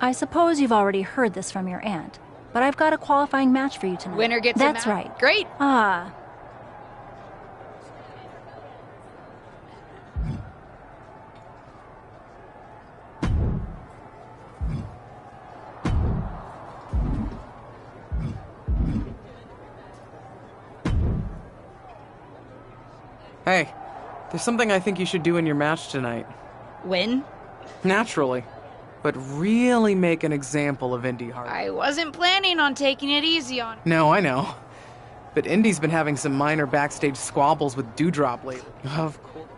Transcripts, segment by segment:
I suppose you've already heard this from your aunt, but I've got a qualifying match for you tonight. Winner gets a match. That's right. Great. Ah. Hey, there's something I think you should do in your match tonight. Win? Naturally. But really make an example of Indy Hart. I wasn't planning on taking it easy on her. No, I know. But Indy's been having some minor backstage squabbles with Dewdrop lately. Of course.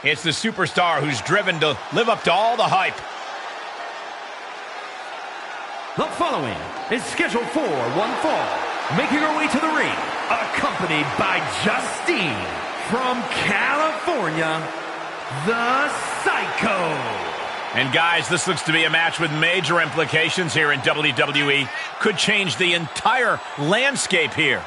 It's the superstar who's driven to live up to all the hype. The following is scheduled for one fall, making her way to the ring, accompanied by Justine from California, the Psycho. And guys, this looks to be a match with major implications here in WWE. Could change the entire landscape here.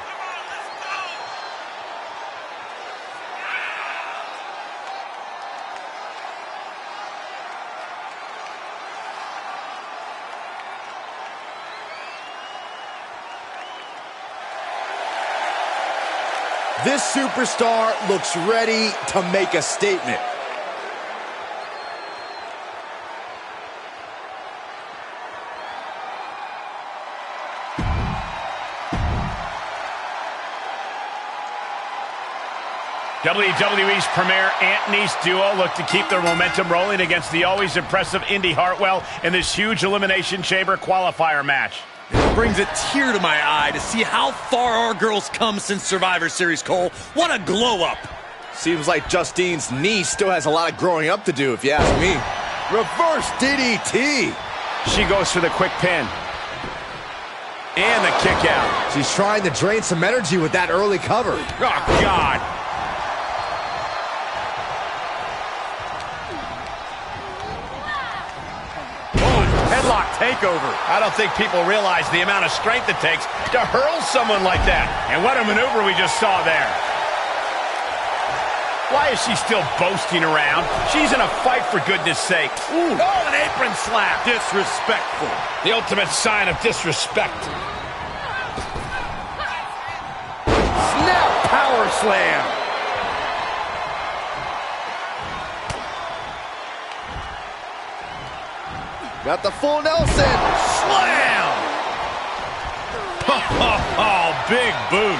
This superstar looks ready to make a statement. WWE's premier aunt-niece duo look to keep their momentum rolling against the always impressive Indy Hartwell in this huge Elimination Chamber qualifier match. It brings a tear to my eye to see how far our girls come since Survivor Series, Cole. What a glow-up. Seems like Justine's niece still has a lot of growing up to do, if you ask me. Reverse DDT. She goes for the quick pin. And the kick out. She's trying to drain some energy with that early cover. Oh, God. Headlock takeover. I don't think people realize the amount of strength it takes to hurl someone like that. And what a maneuver we just saw there. Why is she still boasting around? She's in a fight, for goodness sake. Ooh. Oh, an apron slap. Disrespectful. The ultimate sign of disrespect. Snap power slam. Got the full Nelson. Slam! Oh, big boot.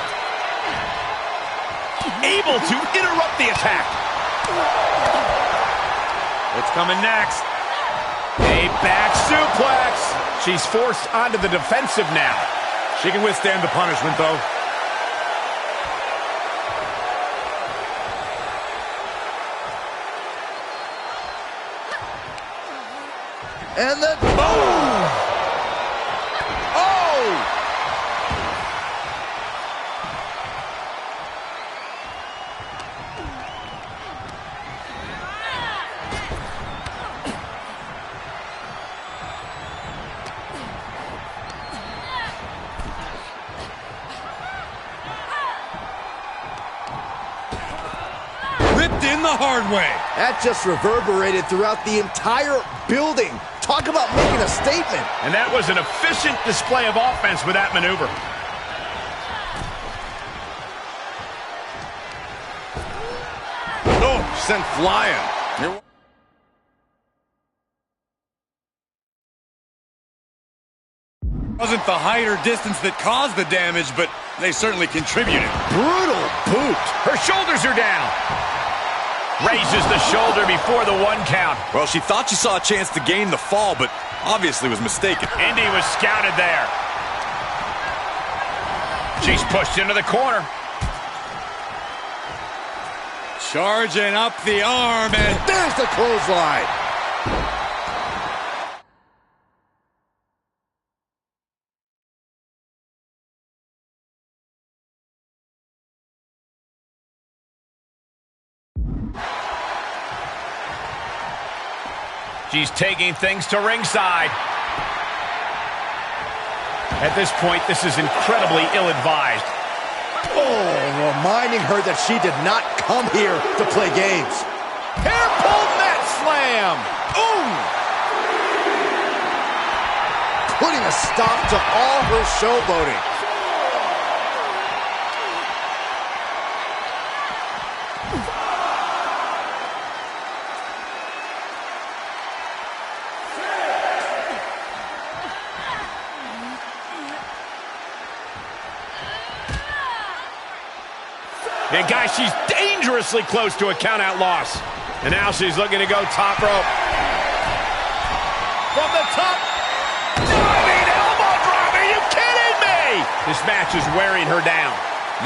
Able to interrupt the attack. What's coming next? A back suplex. She's forced onto the defensive now. She can withstand the punishment, though. And then boom! Oh! Ripped in the hard way. That just reverberated throughout the entire building. Talk about making a statement. And that was an efficient display of offense with that maneuver. Oh, sent flying. It wasn't the height or distance that caused the damage, but they certainly contributed. Brutal boot. Her shoulders are down. Raises the shoulder before the 1 count. Well, she thought she saw a chance to gain the fall, but obviously was mistaken. Indy was scouted there. She's pushed into the corner. Charging up the arm, and there's the clothesline. She's taking things to ringside. At this point, this is incredibly ill-advised. Oh, reminding her that she did not come here to play games. Hair pull mat slam. Ooh! Putting a stop to all her showboating. And guys, she's dangerously close to a count-out loss. And now she's looking to go top rope. From the top. Diving elbow drop. Are you kidding me? This match is wearing her down.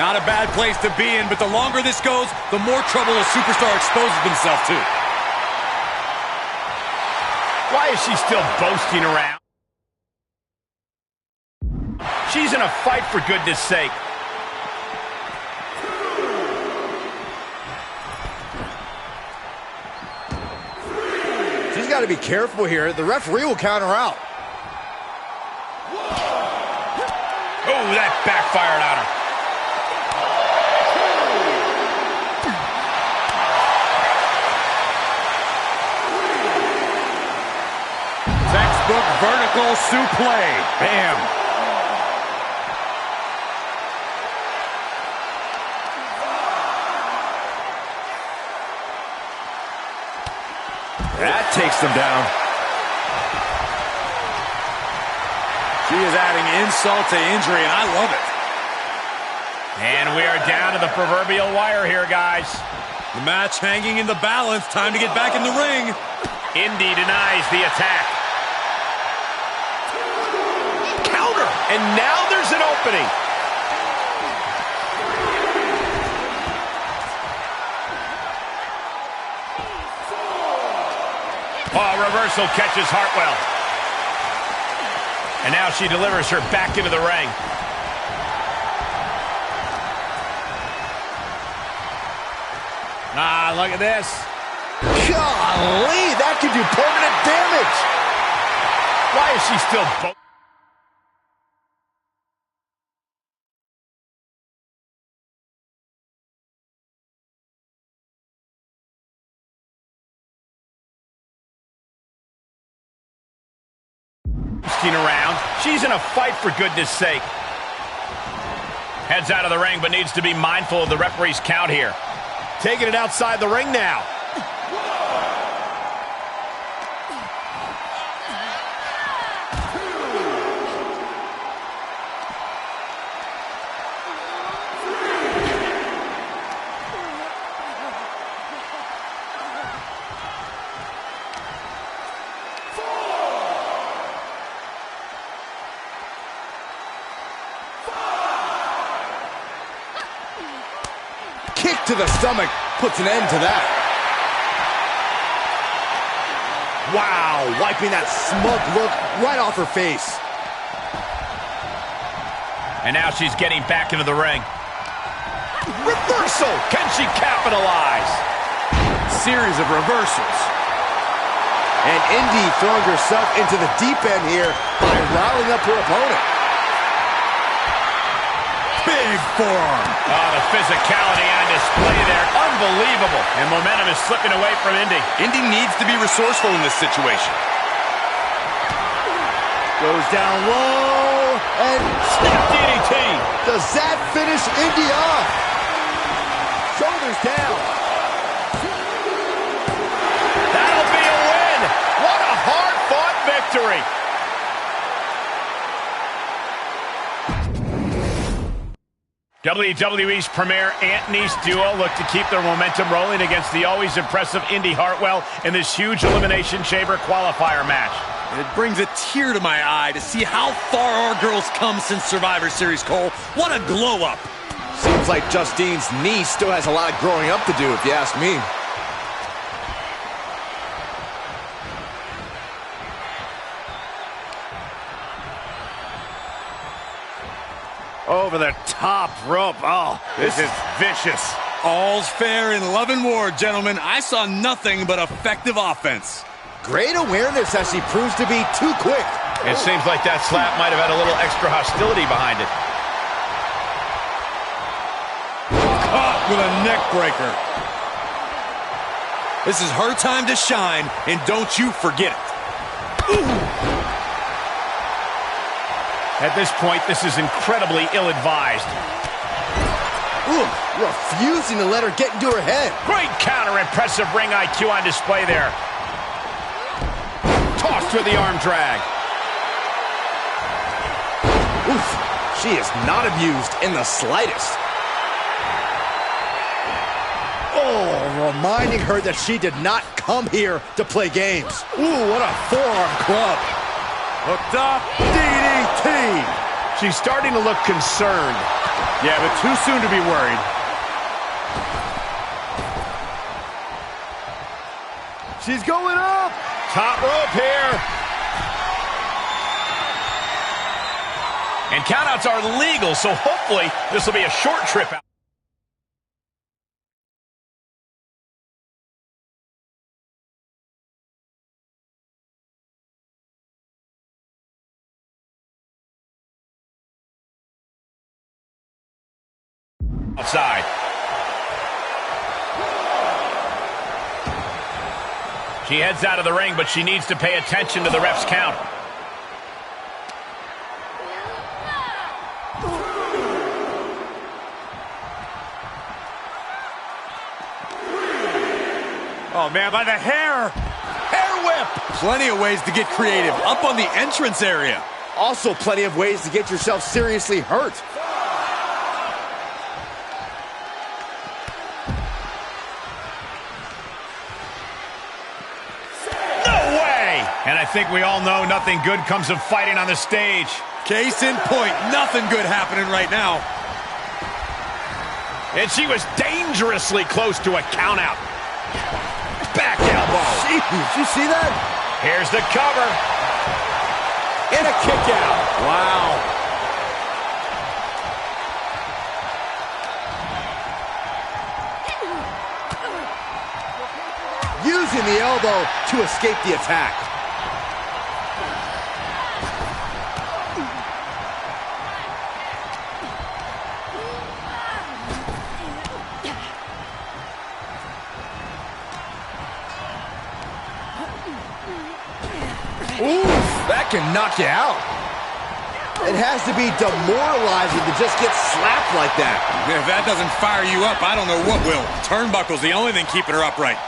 Not a bad place to be in, but the longer this goes, the more trouble a superstar exposes himself to. Why is she still boasting around? She's in a fight, for goodness sake. She's got to be careful here. The referee will count her out. Oh, that backfired on her. Textbook vertical suplex. Bam. That takes them down. She is adding insult to injury, and I love it. And we are down to the proverbial wire here, guys. The match hanging in the balance. Time to get back in the ring. Indy denies the attack. Counter! And now there's an opening. Oh, reversal catches Hartwell. And now she delivers her back into the ring. Ah, look at this. Golly, that could do permanent damage. Why is she still... around. She's in a fight, for goodness sake. Heads out of the ring, but needs to be mindful of the referee's count here. Taking it outside the ring now. Kick to the stomach puts an end to that. Wow, wiping that smug look right off her face. And now she's getting back into the ring. Reversal! Can she capitalize? Series of reversals. And Indy throwing herself into the deep end here by riling up her opponent. Big forearm. Oh, the physicality on display there. Unbelievable. And momentum is slipping away from Indy. Indy needs to be resourceful in this situation. Goes down low and Snap DDT. Does that finish Indy off? Shoulders down. That'll be a win. What a hard-fought victory. WWE's premier Ant-Nice duo look to keep their momentum rolling against the always impressive Indy Hartwell in this huge Elimination Chamber qualifier match. It brings a tear to my eye to see how far our girls come since Survivor Series, Cole. What a glow-up. Seems like Justine's knee still has a lot of growing up to do, if you ask me. Over the top rope. Oh, this is vicious. All's fair in love and war, gentlemen. I saw nothing but effective offense. Great awareness as she proves to be too quick. It seems like that slap might have had a little extra hostility behind it. Caught with a neck breaker. This is her time to shine, and don't you forget it. Ooh. At this point, this is incredibly ill-advised. Ooh, refusing to let her get into her head. Great counter, impressive ring IQ on display there. Tossed with the arm drag. Oof, she is not abused in the slightest. Oh, reminding her that she did not come here to play games. Ooh, what a forearm club. Hooked up, DDT. She's starting to look concerned. Yeah, but too soon to be worried. She's going up. Top rope here. And countouts are legal, so hopefully this will be a short trip out. Outside. She heads out of the ring, but she needs to pay attention to the ref's count. Oh, man, by the hair. Hair whip. Plenty of ways to get creative. Up on the entrance area. Also plenty of ways to get yourself seriously hurt. And I think we all know nothing good comes of fighting on the stage. Case in point, nothing good happening right now. And she was dangerously close to a countout. Back elbow. Did you see that? Here's the cover. And a kick out. Wow. Using the elbow to escape the attack. Oof, that can knock you out. It has to be demoralizing to just get slapped like that. If that doesn't fire you up, I don't know what will. Turnbuckle's the only thing keeping her upright.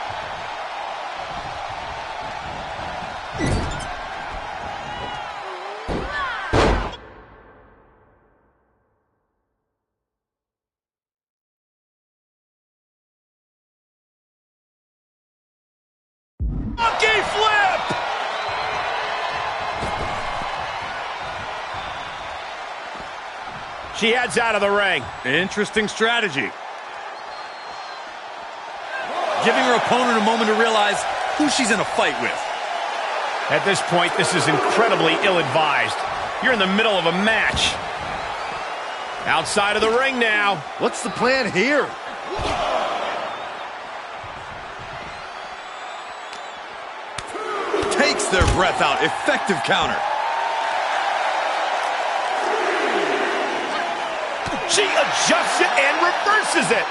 Monkey flip! She heads out of the ring. Interesting strategy. Giving her opponent a moment to realize who she's in a fight with. At this point, this is incredibly ill-advised. You're in the middle of a match. Outside of the ring now. What's the plan here? Takes their breath out. Effective counter. She adjusts it and reverses it.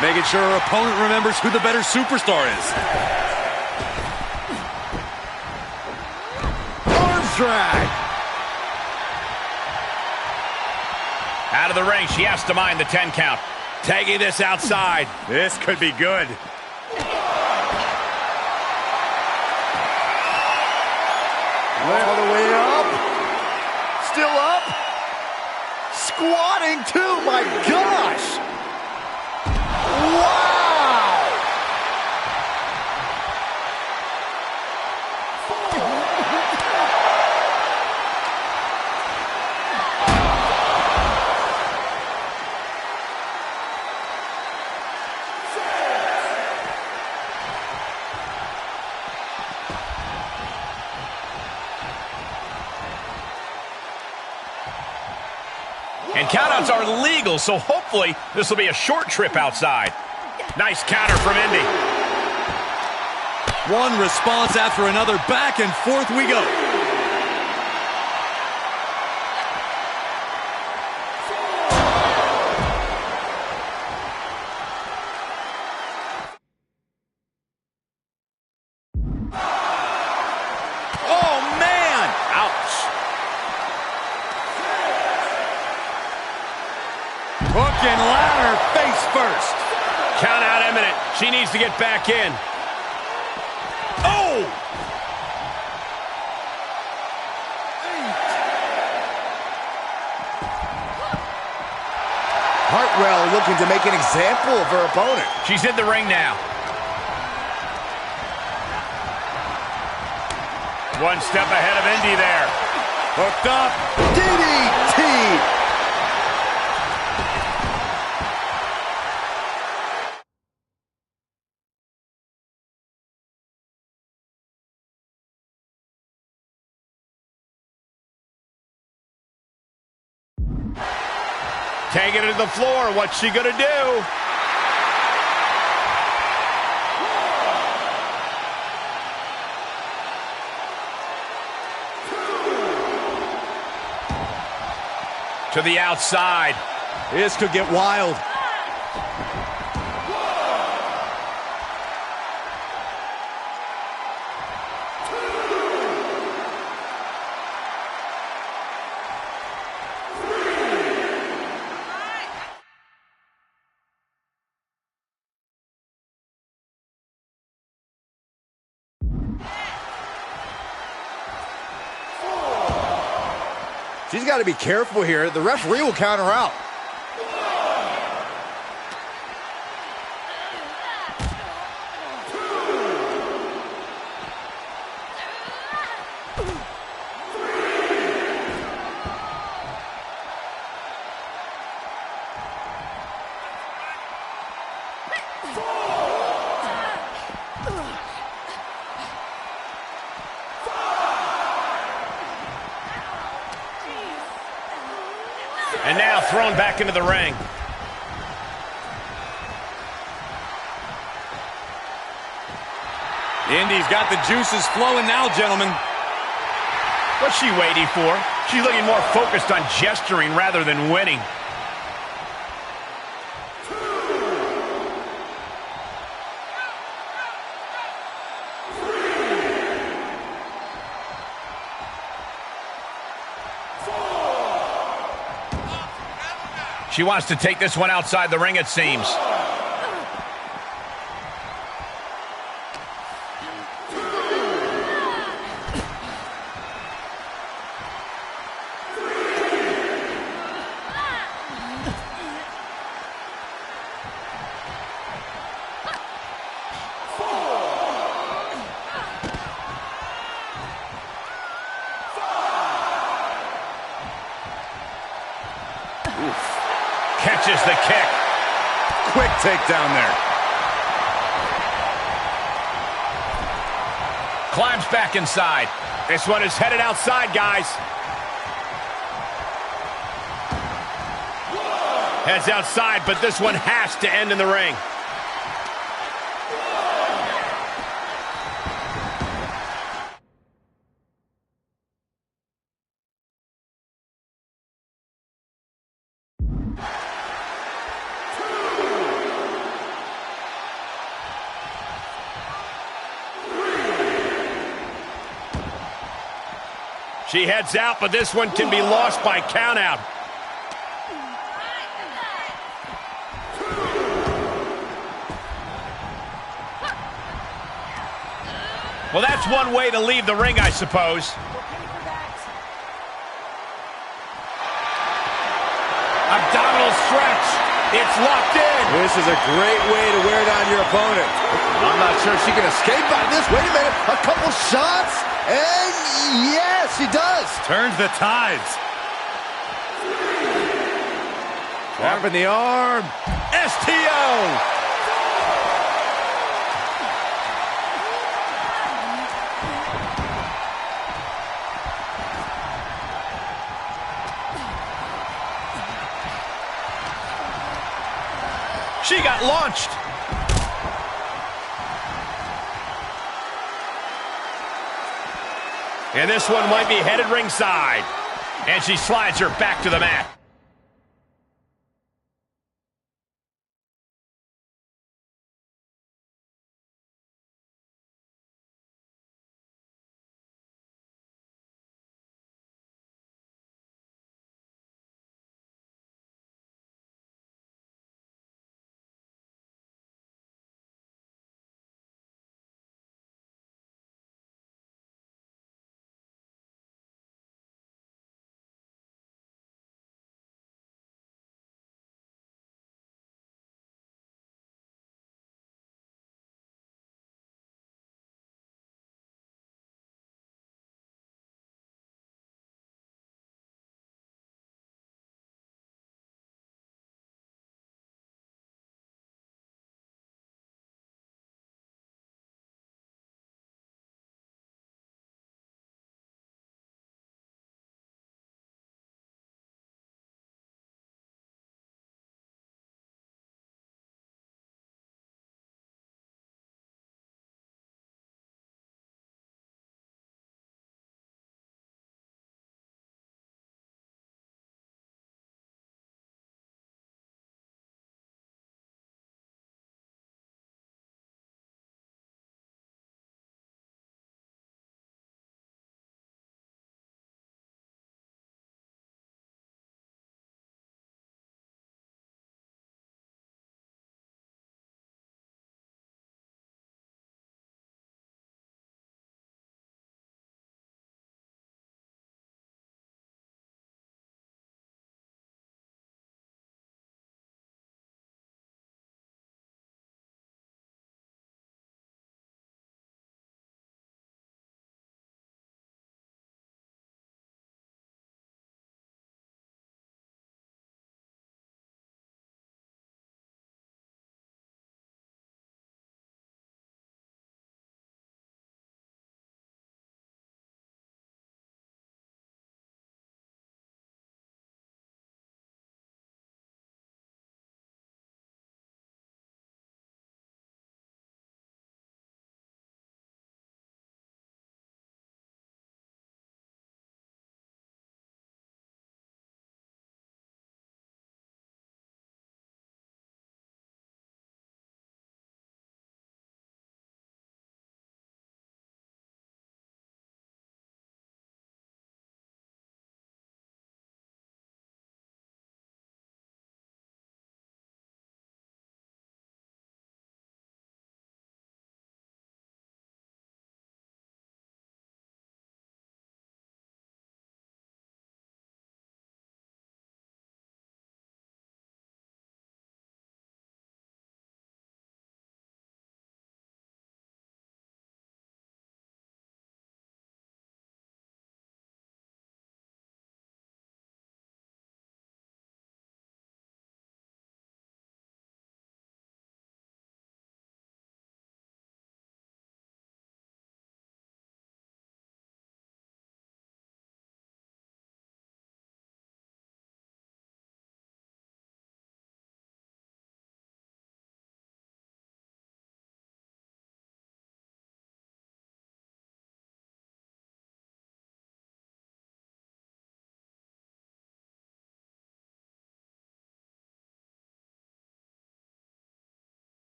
Making sure her opponent remembers who the better superstar is. Arm drag. Out of the ring, she has to mind the 10 count. Tagging this outside. This could be good. All the way up. Still up. Squatting too, my gosh! Wow! And countouts are legal, so hopefully this will be a short trip outside. Nice counter from Indy. One response after another. Back and forth we go. Oh, man! Ouch. Hook and ladder face first. Count out imminent. She needs to get back in. Oh! Hartwell looking to make an example of her opponent. She's in the ring now. One step ahead of Indy there. Hooked up. DDT! Taking it to the floor. What's she gonna do? To the outside. This could get wild. She's got to be careful here. The referee will count her out. And now thrown back into the ring. Indy's got the juices flowing now, gentlemen. What's she waiting for? She's looking more focused on gesturing rather than winning. She wants to take this one outside the ring, it seems. Catches the kick. Quick takedown there. Climbs back inside. This one is headed outside, guys. Heads outside, but this one has to end in the ring. She heads out, but this one can be lost by countout. Well, that's one way to leave the ring, I suppose. Abdominal stretch. It's locked in. This is a great way to wear down your opponent. I'm not sure she can escape out of this. Wait a minute. A couple shots. And yes, she does. Turns the tides. Wrapping the arm. STO. She got launched. And this one might be headed ringside. And she slides her back to the mat.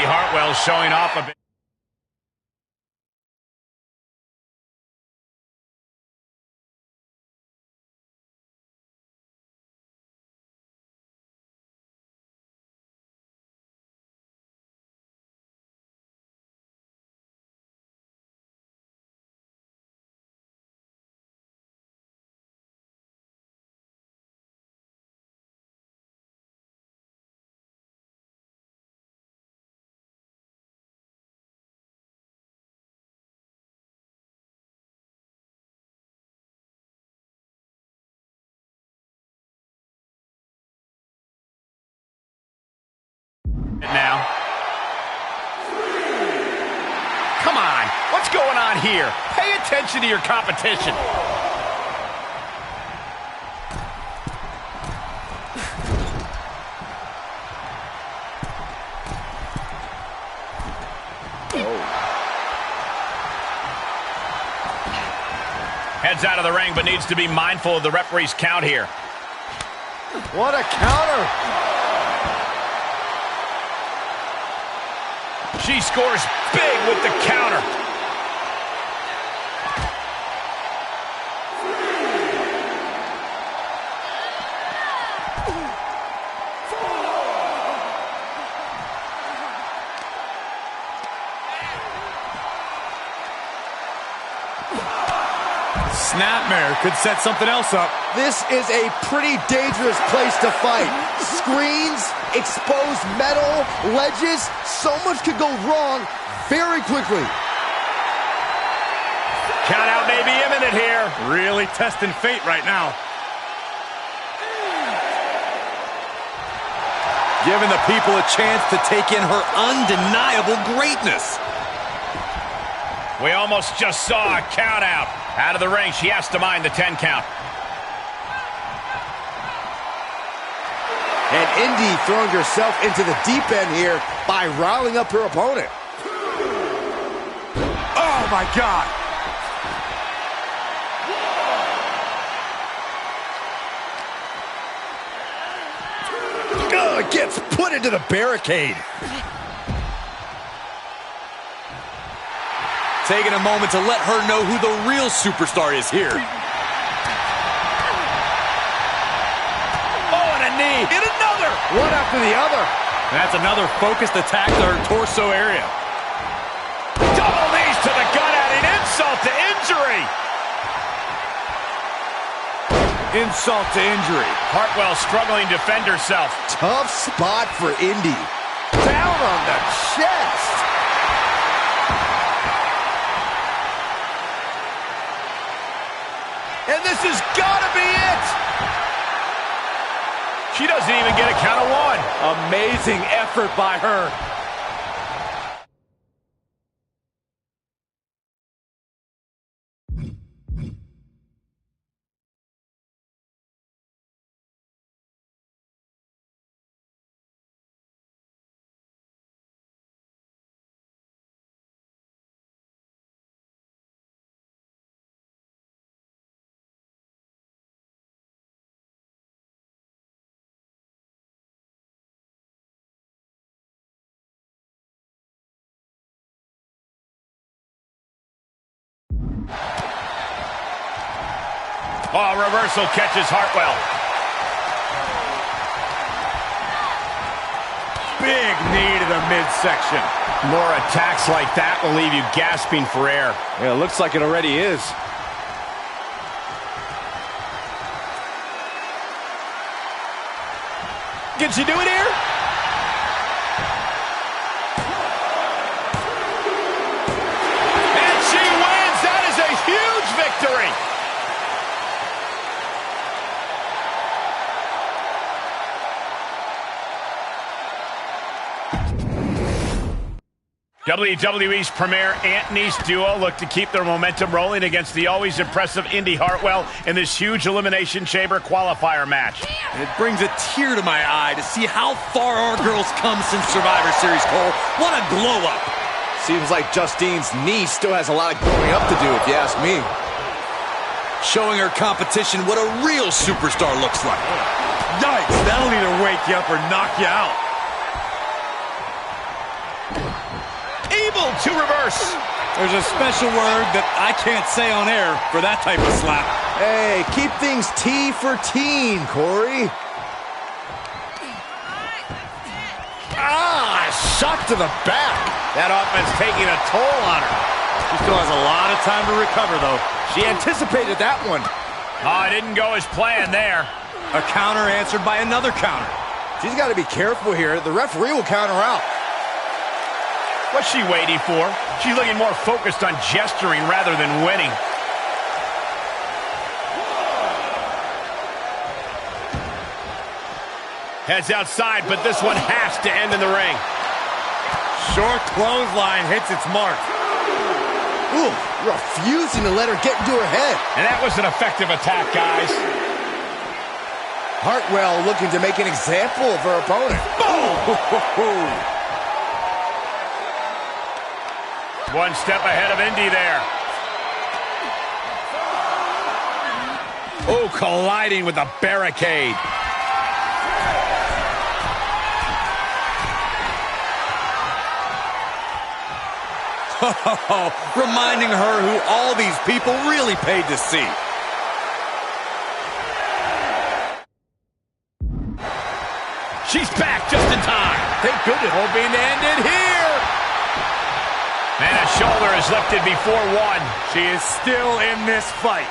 Hartwell showing off a bit. Now. Come on, what's going on here? Pay attention to your competition. Heads out of the ring, but needs to be mindful of the referee's count here. What a counter! She scores big with the counter. Snapmare could set something else up. This is a pretty dangerous place to fight. Screens, exposed metal, ledges, so much could go wrong very quickly. Count out may be imminent here. Really testing fate right now. Giving the people a chance to take in her undeniable greatness. We almost just saw a count out. Out of the ring, she has to mind the 10 count. And Indy throwing herself into the deep end here by riling up her opponent. Oh my God. Oh, it gets put into the barricade. Taking a moment to let her know who the real superstar is here. Oh, and a knee. And another. One after the other. That's another focused attack to her torso area. Double knees to the gut, adding insult to injury. Insult to injury. Hartwell struggling to defend herself. Tough spot for Indy. Down on the chest. And this has got to be it. She doesn't even get a count of one. Amazing effort by her. Oh, reversal catches Hartwell. Big knee to the midsection. More attacks like that will leave you gasping for air. Yeah, it looks like it already is. Can she do it here? And she wins! That is a huge victory! WWE's premier Ant-Nice duo look to keep their momentum rolling against the always impressive Indy Hartwell in this huge Elimination Chamber qualifier match. It brings a tear to my eye to see how far our girls come since Survivor Series, Cole. What a glow-up. Seems like Justine's niece still has a lot of growing up to do, if you ask me. Showing her competition what a real superstar looks like. Yikes, that'll either wake you up or knock you out. Unable to reverse. There's a special word that I can't say on air for that type of slap. Hey, keep things T for teen, Corey. Shot to the back. That offense taking a toll on her. She still has a lot of time to recover, though. She anticipated that one. Oh, it didn't go as planned there. A counter answered by another counter. She's got to be careful here. The referee will count her out. What's she waiting for? She's looking more focused on gesturing rather than winning. Heads outside, but this one has to end in the ring. Short clothesline hits its mark. Ooh, refusing to let her get into her head. And that was an effective attack, guys. Hartwell looking to make an example of her opponent. Boom! One step ahead of Indy there. Oh, colliding with the barricade. Reminding her who all these people really paid to see. She's back just in time. Thank goodness. Hoping to end it here. And a shoulder is lifted before one. She is still in this fight.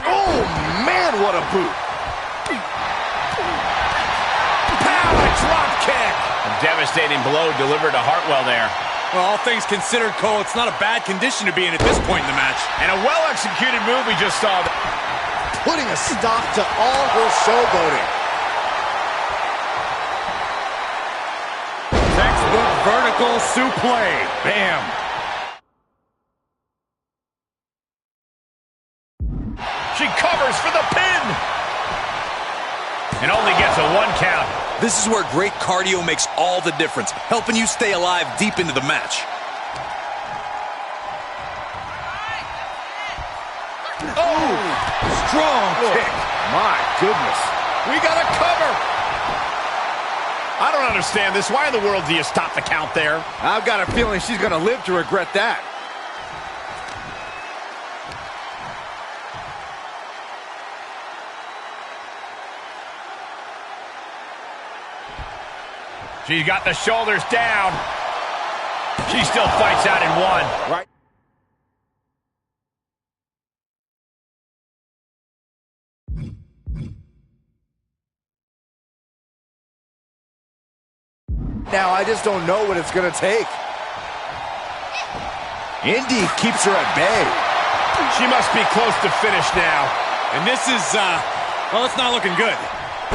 Oh, man, what a boot. Drop kick. A devastating blow delivered to Hartwell there. Well, all things considered, Cole, it's not a bad condition to be in at this point in the match. And a well-executed move we just saw. Putting a stop to all her showboating. Textbook vertical suplex. Bam. She covers for the pin. And only gets a 1 count. This is where great cardio makes all the difference, helping you stay alive deep into the match. Oh! Strong kick. My goodness. We got a cover. I don't understand this. Why in the world do you stop the count there? I've got a feeling she's going to live to regret that. She's got the shoulders down. She still fights out in 1. Right. Now, I just don't know what it's going to take. Indy keeps her at bay. She must be close to finish now. And this is, well, it's not looking good.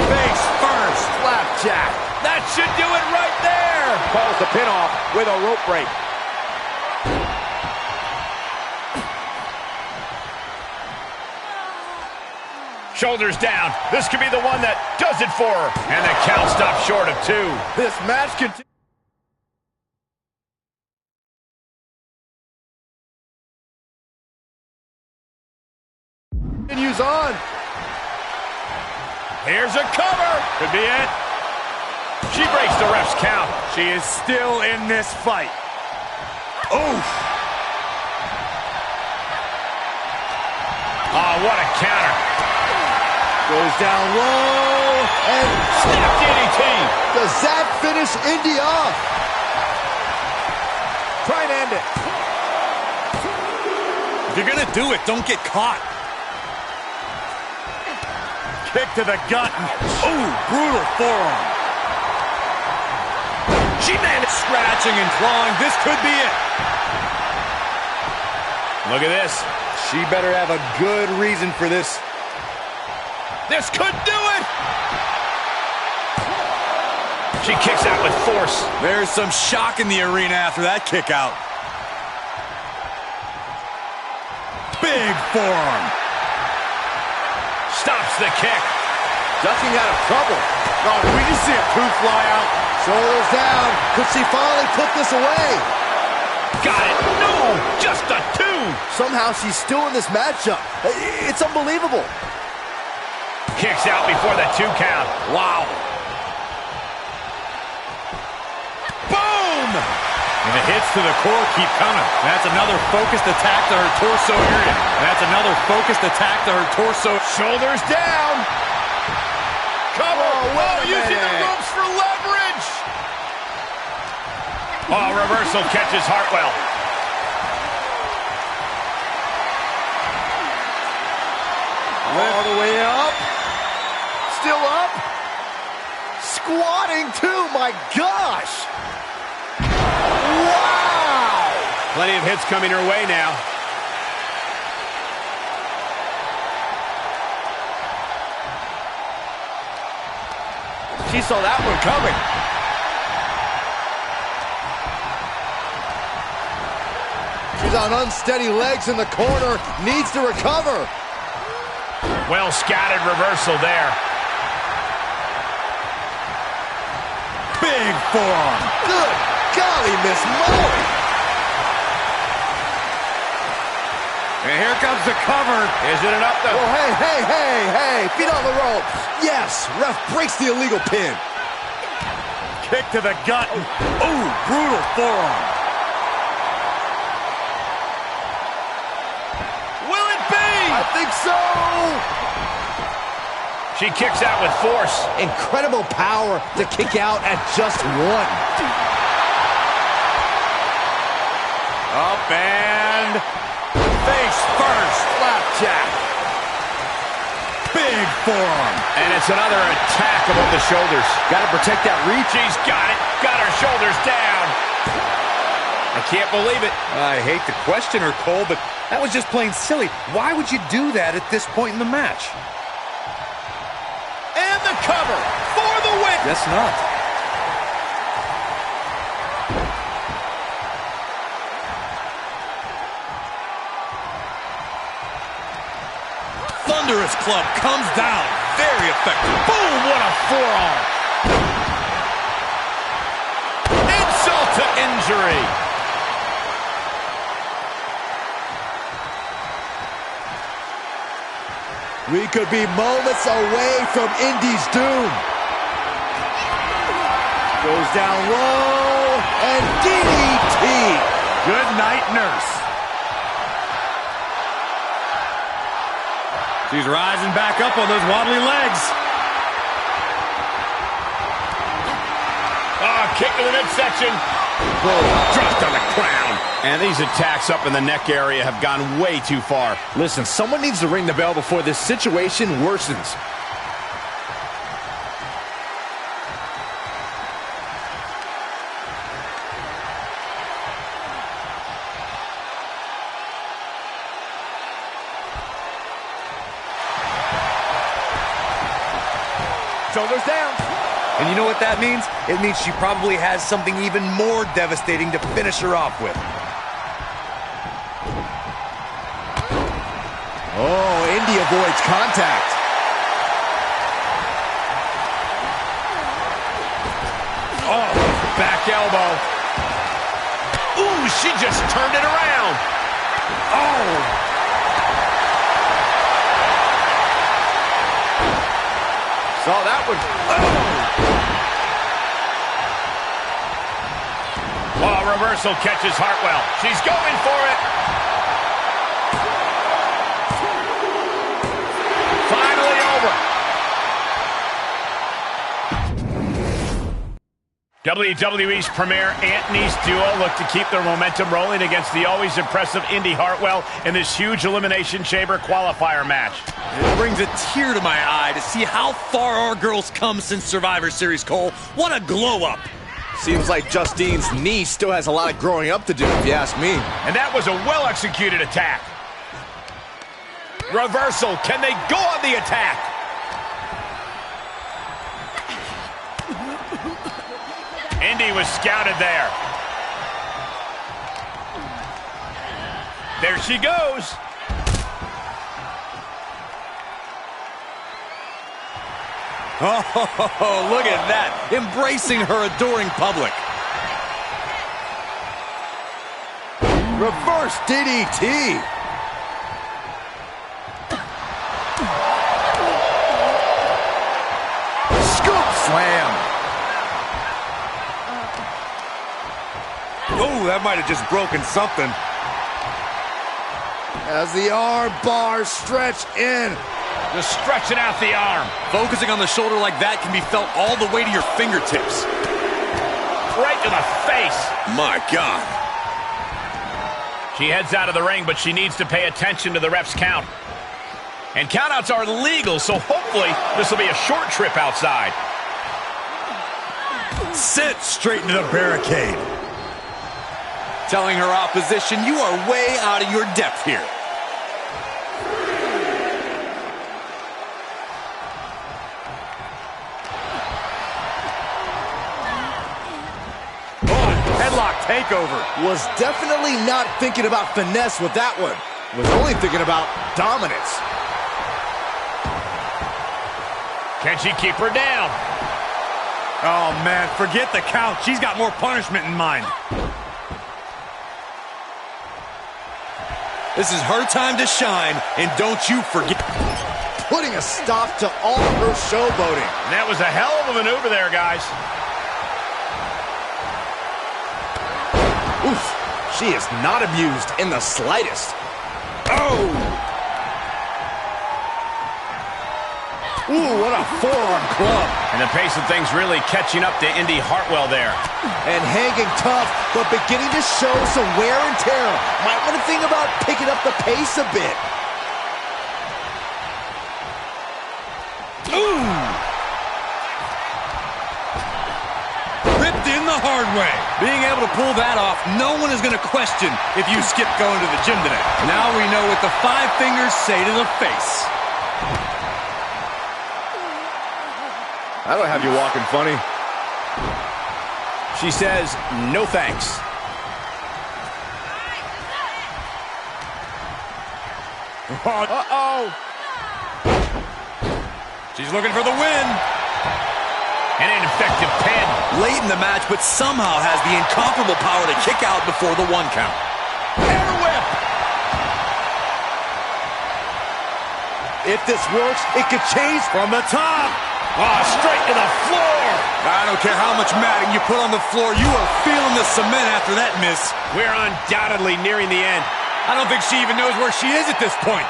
Face first. Flapjack. That should do it right there. Calls the pin off with a rope break. Shoulders down. This could be the one that does it for her. And the count stops short of 2. This match continues. Continues on. Here's a cover. Could be it. She breaks the ref's count. She is still in this fight. Oof. Oh, what a counter. Goes down low and Snap DDT. does that finish Indy off? Try and end it. If you're gonna do it, don't get caught. Kick to the gut. Ooh, brutal forearm. She managed scratching and clawing. This could be it. Look at this. She better have a good reason for this. This could do it. She kicks out with force. There's some shock in the arena after that kick out. Big forearm. Stops the kick. Ducking out of trouble. Oh, did we just see a tooth fly out? Shoulders down. Could she finally put this away? Got it. No, just a 2. Somehow she's still in this matchup. It's unbelievable. Kicks out before the 2 count. Wow. Boom! And the hits to the core keep coming. That's another focused attack to her torso area. That's another focused attack to her torso. Shoulders down. Cover. Oh, Using the ropes for leverage. Oh, reversal catches Hartwell. All the way up. Still up. Squatting too, my gosh. Wow. Plenty of hits coming her way now. She saw that one coming. She's on unsteady legs in the corner. Needs to recover. Well scattered reversal there. Big forearm. Good golly, Miss Molly. And here comes the cover. Is it enough though? Oh, hey. Feet on the ropes. Yes, ref breaks the illegal pin. Kick to the gut. Ooh, brutal forearm. Will it be? I think so. She kicks out with force. Incredible power to kick out at just one. Up and Face first. Flapjack. Big forearm. And it's another attack above the shoulders. Got to protect that reach. She's got it. Got her shoulders down. I can't believe it. I hate to question her, Cole, but that was just plain silly. Why would you do that at this point in the match? And the cover for the win. Guess not. Thunderous club comes down. Very effective. Boom, what a forearm. Insult to injury. We could be moments away from Indy's doom. Goes down low and DDT. Good night, nurse. She's rising back up on those wobbly legs. Kick to the midsection. Boom. Dropped on the ground. And these attacks up in the neck area have gone way too far. Listen, someone needs to ring the bell before this situation worsens. Shoulders down. And you know what that means? It means she probably has something even more devastating to finish her off with. Oh, Indy avoids contact. Oh, back elbow. Ooh, she just turned it around. Oh. Saw that one. Oh, reversal catches Hartwell. She's going for it. Finally over. WWE's premier Ant-Nice duo look to keep their momentum rolling against the always impressive Indy Hartwell in this huge Elimination Chamber qualifier match. It brings a tear to my eye to see how far our girls come since Survivor Series, Cole. What a glow-up. Seems like Justine's knee still has a lot of growing up to do, if you ask me. And that was a well-executed attack. Reversal. Can they go on the attack? Indy was scouted there. There she goes. Oh, look at that. Embracing her adoring public. Reverse DDT. Oh, that might have just broken something. As the arm bars stretch in. Just stretching out the arm. Focusing on the shoulder like that can be felt all the way to your fingertips. Right to the face. My God. She heads out of the ring, but she needs to pay attention to the ref's count. And countouts are legal, so hopefully this will be a short trip outside. Sit straight into the barricade. Telling her opposition, you are way out of your depth here. Headlock takeover. Was definitely not thinking about finesse with that one. Was only thinking about dominance. Can she keep her down? Oh, man, forget the count. She's got more punishment in mind. This is her time to shine, and don't you forget. Putting a stop to all of her showboating. That was a hell of a maneuver there, guys. Oof, she is not amused in the slightest. Oh! Ooh, what a forearm club. And the pace of things really catching up to Indy Hartwell there. And hanging tough, but beginning to show some wear and tear. Might want to think about picking up the pace a bit. Ooh! Ripped in the hard way. Being able to pull that off, no one is going to question if you skip going to the gym today. Now we know what the 5 fingers say to the face. I don't have you walking funny. She says, no thanks. Uh-oh. She's looking for the win. And an effective pin. Late in the match, but somehow has the incomparable power to kick out before the 1 count. Air whip. If this works, it could change from the top. Oh, straight to the floor. I don't care how much matting you put on the floor, you are feeling the cement after that miss. We're undoubtedly nearing the end. I don't think she even knows where she is at this point.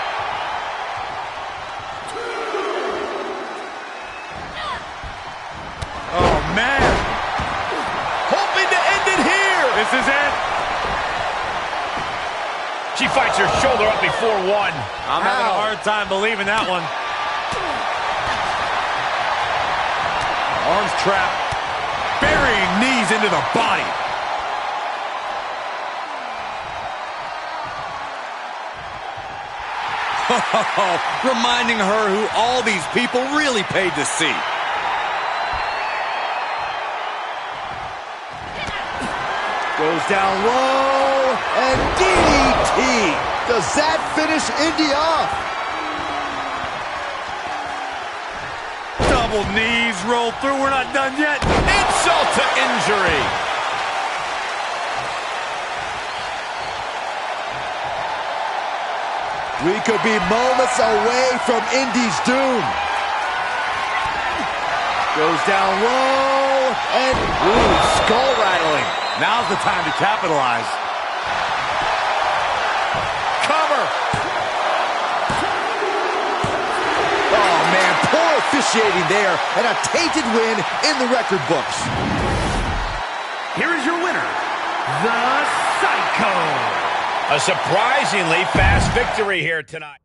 Oh, man. Hoping to end it here. This is it. She fights her shoulder up before 1. I'm having a hard time believing that one. Arms trapped. Burying knees into the body. Reminding her who all these people really paid to see. Goes down low, and DDT. Does that finish Indy off? Double knees roll through. We're not done yet. Insult to injury. We could be moments away from Indy's doom. Goes down low, and ooh, skull rattling. Now's the time to capitalize. Cover. Oh, man, poor officiating there, and a tainted win in the record books. Here is your winner, the Psycho. A surprisingly fast victory here tonight.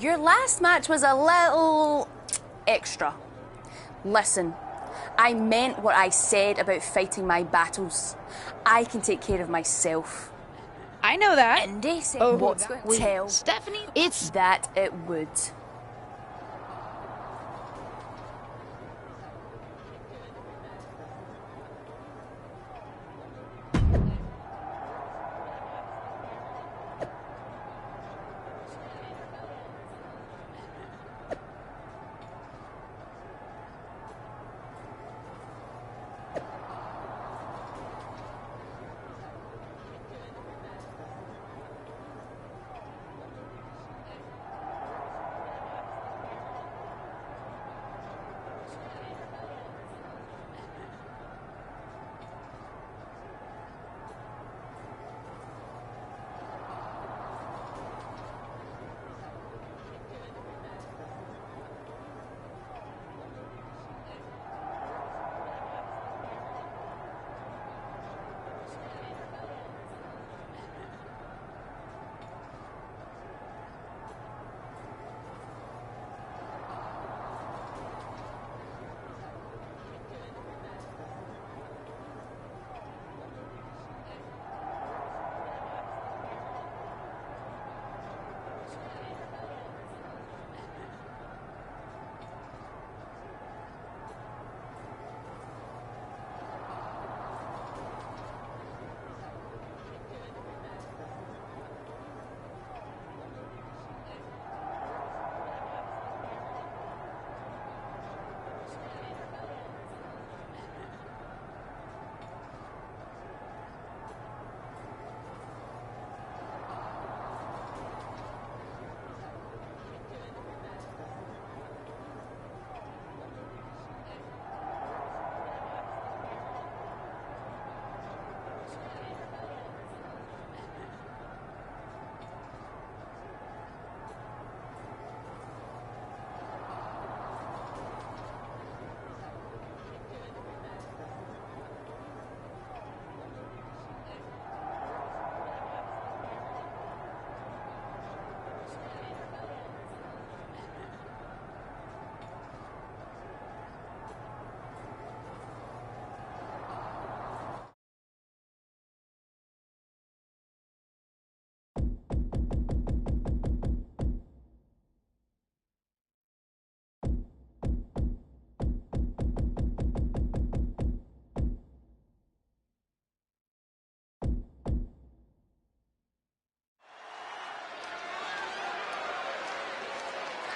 Your last match was a little extra. Listen, I meant what I said about fighting my battles. I can take care of myself. I know that. Indy said what's going to tell Stephanie, it's that it would.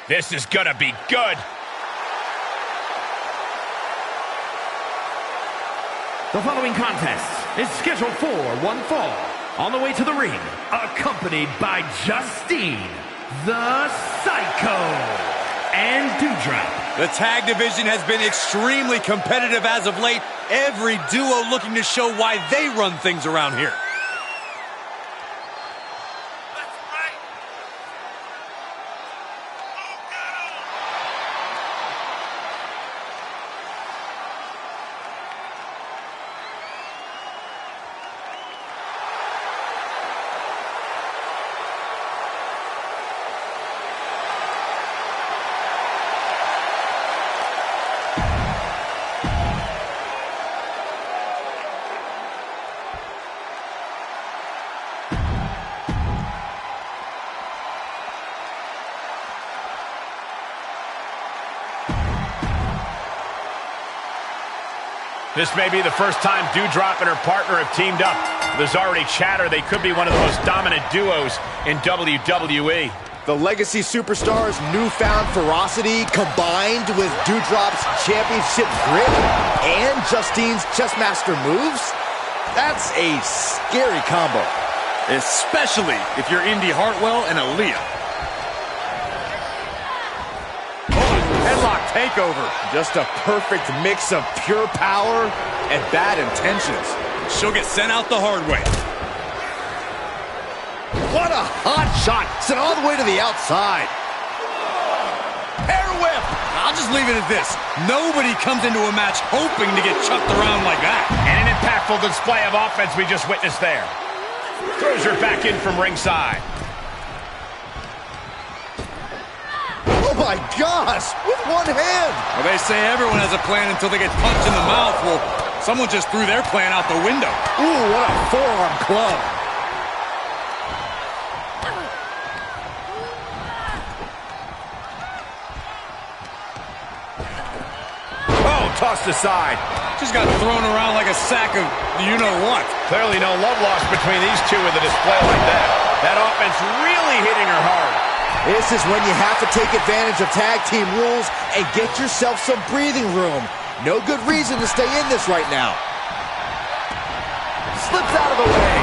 This is gonna be good. The following contest is scheduled for one fall. On the way to the ring, accompanied by Justine, the Psycho, and Doudrop. The tag division has been extremely competitive as of late. Every duo looking to show why they run things around here. This may be the first time Doudrop and her partner have teamed up. There's already chatter they could be one of the most dominant duos in WWE. The Legacy Superstar's newfound ferocity combined with Doudrop's championship grip and Justine's chessmaster moves, that's a scary combo. Especially if you're Indy Hartwell and Aaliyah. Headlock takeover. Just a perfect mix of pure power and bad intentions. She'll get sent out the hard way. What a hot shot. Sent all the way to the outside. Air whip. I'll just leave it at this. Nobody comes into a match hoping to get chucked around like that. And an impactful display of offense we just witnessed there. Throws her back in from ringside. my gosh, with one hand. Well, they say everyone has a plan until they get punched in the mouth. Well, someone just threw their plan out the window. Ooh, what a forearm club. Oh, tossed aside. Just got thrown around like a sack of you-know-what. Clearly no love lost between these two with a display like that. That offense really hitting her hard. This is when you have to take advantage of tag team rules and get yourself some breathing room. No good reason to stay in this right now. Slips out of the way.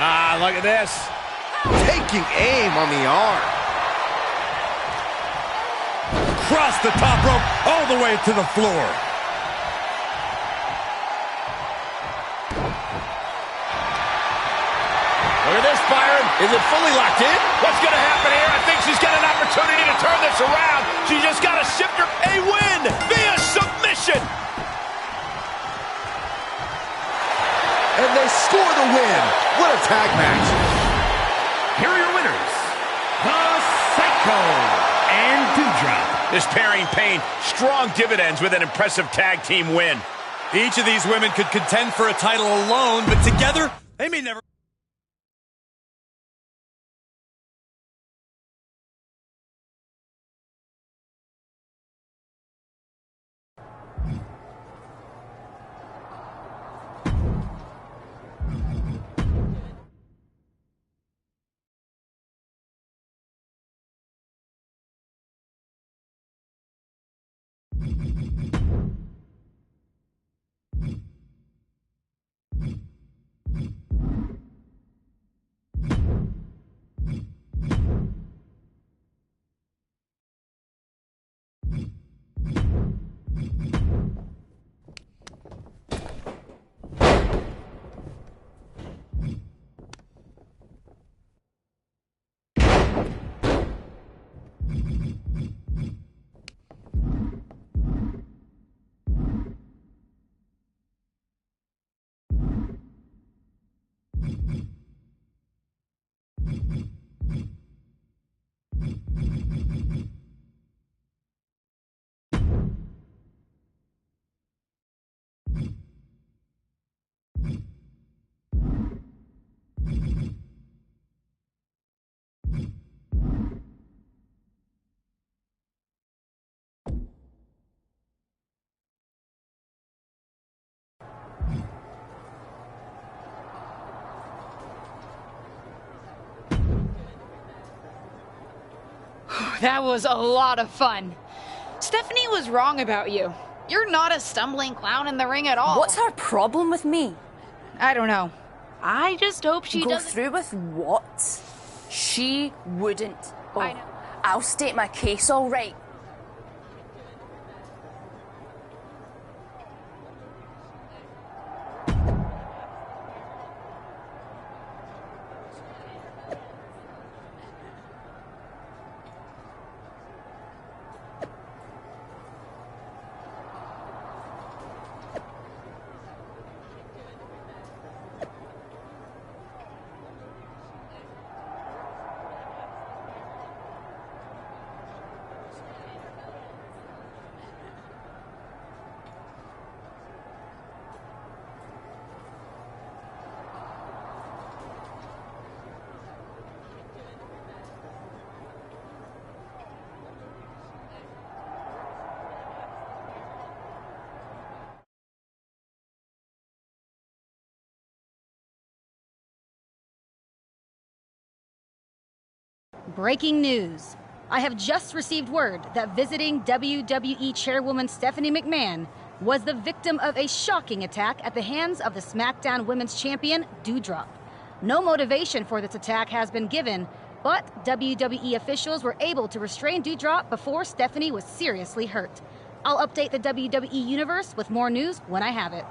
Ah, look at this. Taking aim on the arm. Cross the top rope all the way to the floor. Look at this, Byron. Is it fully locked in? What's going to happen here? I think she's got an opportunity to turn this around. She just got to shift her. A win via submission. And they score the win. What a tag match. Here are your winners, the Psycho and Doudrop. This pairing paid strong dividends with an impressive tag team win. Each of these women could contend for a title alone, but together, they may never... That was a lot of fun. Stephanie was wrong about you. You're not a stumbling clown in the ring at all. What's her problem with me? I don't know. I just hope she Go doesn't... through with what? She wouldn't. Oh, I know. I'll state my case, all right. Breaking news. I have just received word that visiting WWE chairwoman Stephanie McMahon was the victim of a shocking attack at the hands of the SmackDown Women's Champion, Doudrop. No motivation for this attack has been given, but WWE officials were able to restrain Doudrop before Stephanie was seriously hurt. I'll update the WWE Universe with more news when I have it.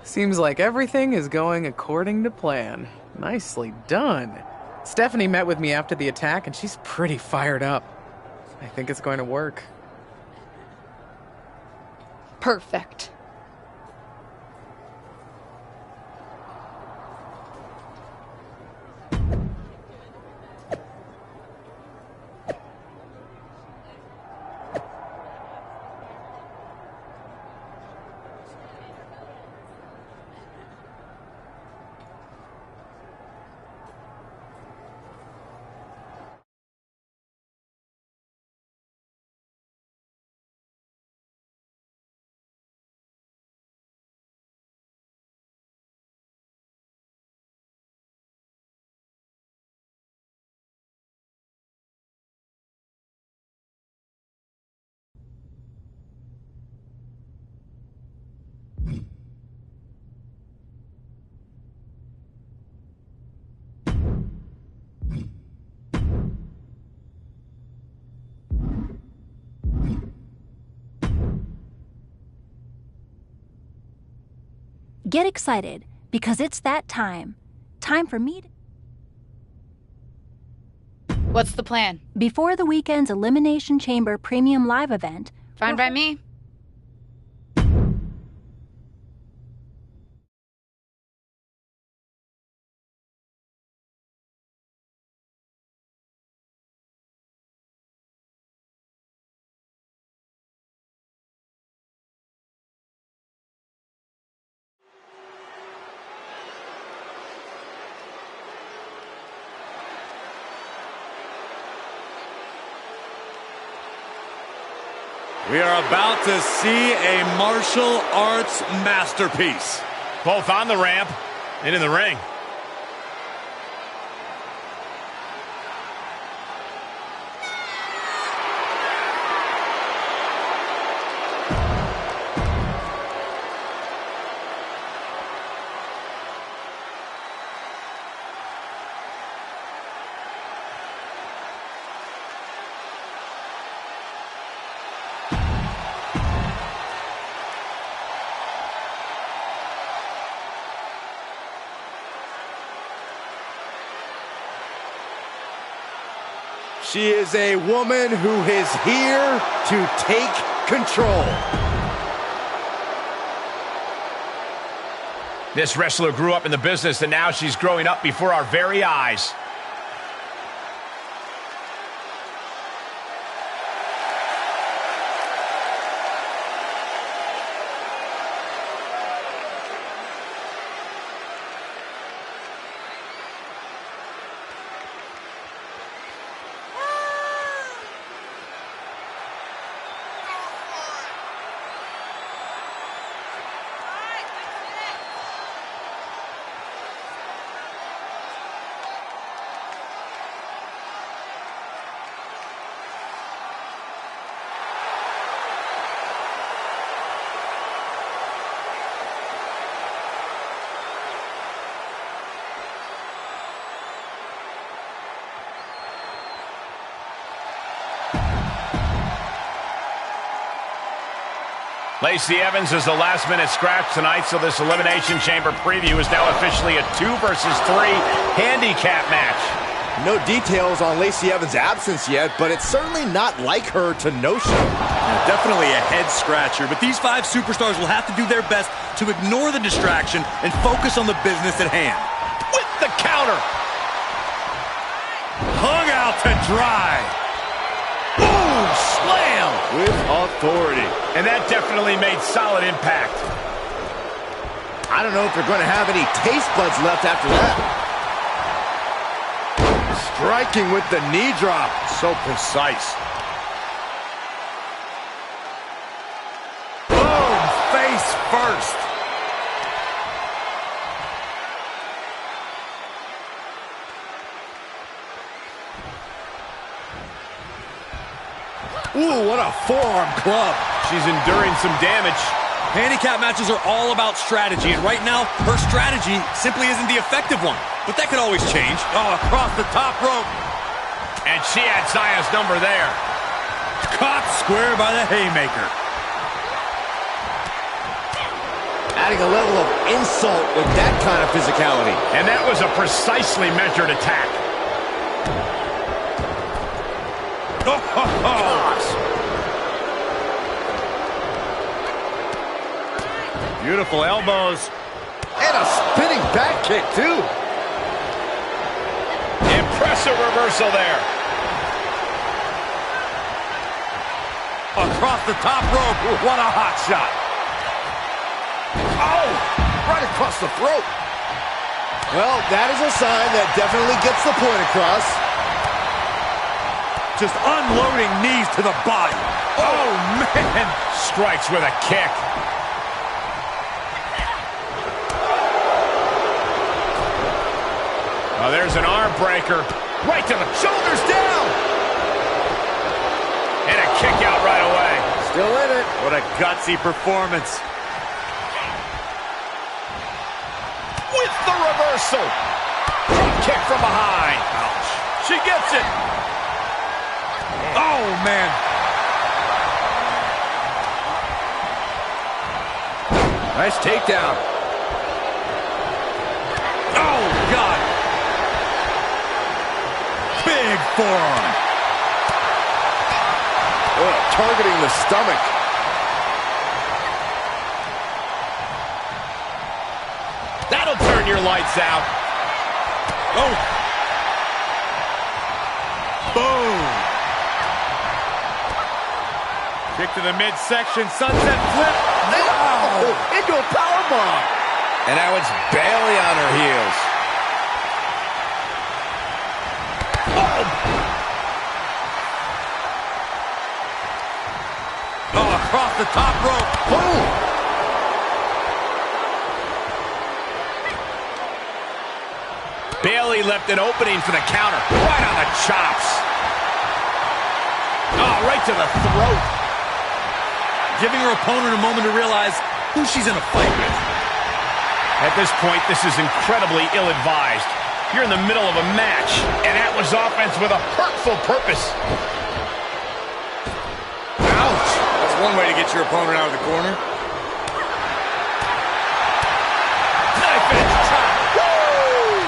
Seems like everything is going according to plan. Nicely done. Stephanie met with me after the attack, and she's pretty fired up. I think it's going to work. Perfect. Get excited, because it's that time. Time for me to... What's the plan? Before the weekend's Elimination Chamber Premium Live event... Fine by me. We are about to see a martial arts masterpiece. Both on the ramp and in the ring. She is a woman who is here to take control. This wrestler grew up in the business, and now she's growing up before our very eyes. Lacey Evans is the last-minute scratch tonight, so this Elimination Chamber preview is now officially a 2 versus 3 handicap match. No details on Lacey Evans' absence yet, but it's certainly not like her to no-show. Definitely a head-scratcher, but these 5 superstars will have to do their best to ignore the distraction and focus on the business at hand. With the counter. Hung out to dry. Boom! Slam! With authority. And that definitely made solid impact. I don't know if they're going to have any taste buds left after that. Striking with the knee drop. So precise. Boom! Face first. Ooh, what a forearm club. She's enduring some damage. Handicap matches are all about strategy, and right now, her strategy simply isn't the effective one. But that could always change. Oh, across the top rope. And she had Zaya's number there. Caught square by the haymaker. adding a level of insult with that kind of physicality. And that was a precisely measured attack. Beautiful elbows. And a spinning back kick, too. Impressive reversal there. Across the top rope. What a hot shot. Oh, right across the throat. Well, that is a sign that definitely gets the point across. Just unloading knees to the body. Oh, man. Strikes with a kick. Oh, there's an arm breaker. Right to the Shoulders down. and a kick out right away. Still in it. What a gutsy performance. With the reversal. Drop kick from behind. Ouch. She gets it. Oh, man. Nice takedown. Oh, God. Big forearm. Targeting the stomach. That'll turn your lights out. Oh. Boom. Kick to the midsection. Sunset flip. Wow. Into a powerbomb. And now it's Bayley on her heels. Oh, across the top rope. Boom. Bayley left an opening for the counter. Right on the chops. Oh, right to the throat. Giving her opponent a moment to realize who she's in a fight with. At this point, this is incredibly ill-advised. You're in the middle of a match, and that was offense with a hurtful purpose. Ouch. That's one way to get your opponent out of the corner. Knife edge chop. Woo!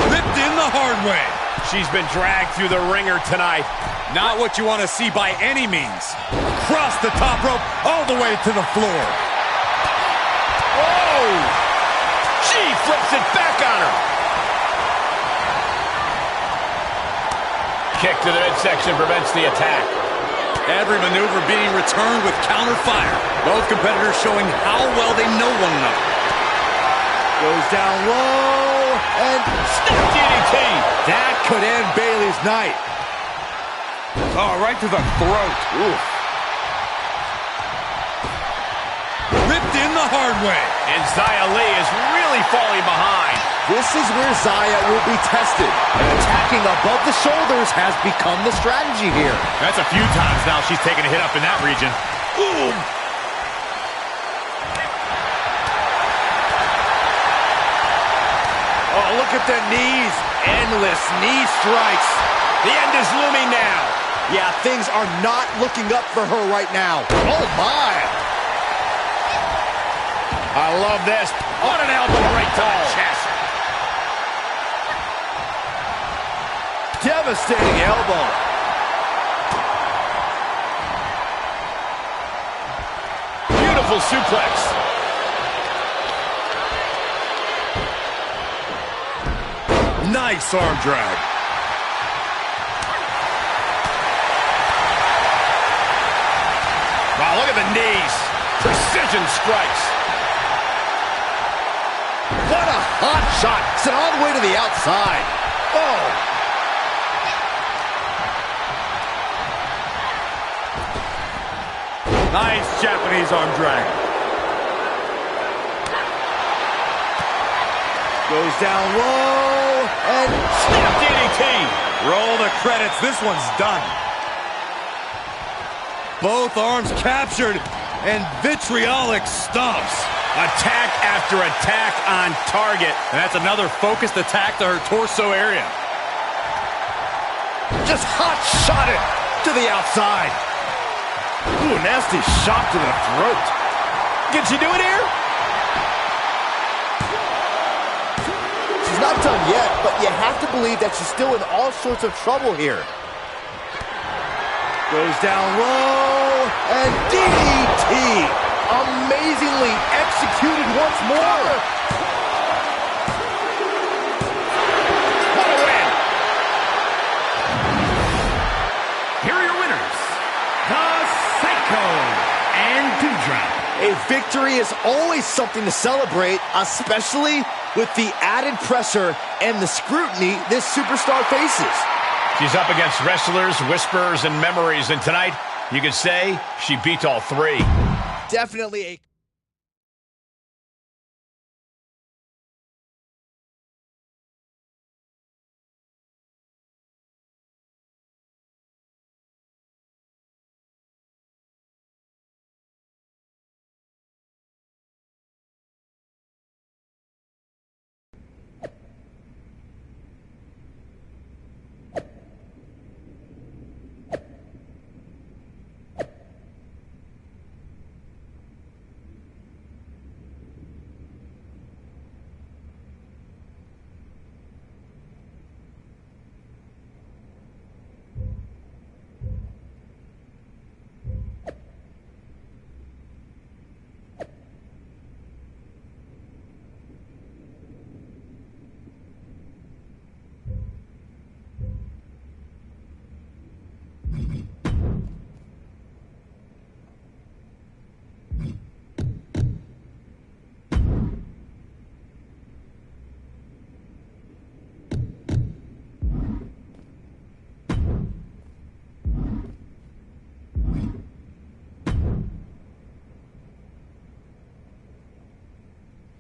Ripped in the hard way. She's been dragged through the ringer tonight. Not what you want to see by any means. Cross the top rope all the way to the floor. Oh! She flips it back on her. Kick to the midsection prevents the attack. Every maneuver being returned with counter fire. Both competitors showing how well they know one another. Goes down low. And Step DDT. that could end Bayley's night. Oh, right to the throat. Oof. Ripped in the hard way. And Xia Li is really falling behind. This is where Xia will be tested. And attacking above the shoulders has become the strategy here. That's a few times now she's taken a hit up in that region. Boom. Oh, look at the knees. Endless knee strikes. The end is looming now. Yeah, things are not looking up for her right now. Oh, my. I love this. On an elbow right to the chest. Devastating elbow. Beautiful suplex. Nice arm drag. Wow, look at the knees. Precision strikes. What a hot shot. Sent all the way to the outside. Oh. Nice Japanese arm drag. Goes down low. And Step DDT. Roll the credits. This one's done. Both arms captured and vitriolic stomps. Attack after attack on target. And that's another focused attack to her torso area. just hot shot it to the outside. Ooh, nasty shot to the throat. Can she do it here? She's not done yet, but you have to believe that she's still in all sorts of trouble here. Goes down low, and DDT! Amazingly executed once more. What a win! Here are your winners, the Psycho and Dewdrop. A victory is always something to celebrate, especially with the added pressure and the scrutiny this superstar faces. She's up against wrestlers, whisperers, and memories, and tonight, you could say she beat all three. Definitely a...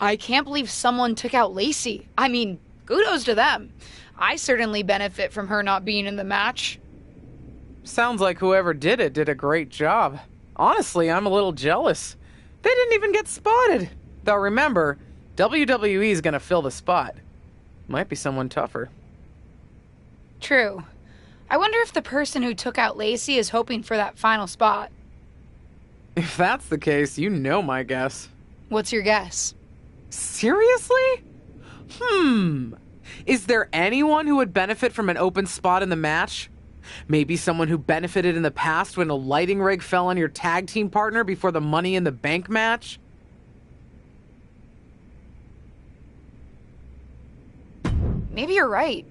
I can't believe someone took out Lacey. I mean, kudos to them. I certainly benefit from her not being in the match. Sounds like whoever did it did a great job. Honestly, I'm a little jealous. They didn't even get spotted. Though remember, WWE is gonna fill the spot. Might be someone tougher. True. I wonder if the person who took out Lacey is hoping for that final spot. If that's the case, you know my guess. What's your guess? Seriously? Is there anyone who would benefit from an open spot in the match? Maybe someone who benefited in the past when a lighting rig fell on your tag team partner before the Money in the Bank match? Maybe you're right.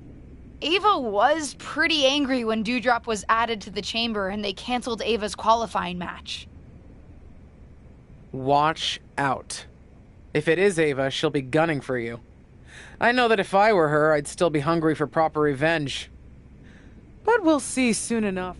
Ava was pretty angry when Dewdrop was added to the chamber and they canceled Ava's qualifying match. Watch out. If it is Ava, she'll be gunning for you. I know that if I were her, I'd still be hungry for proper revenge. But we'll see soon enough.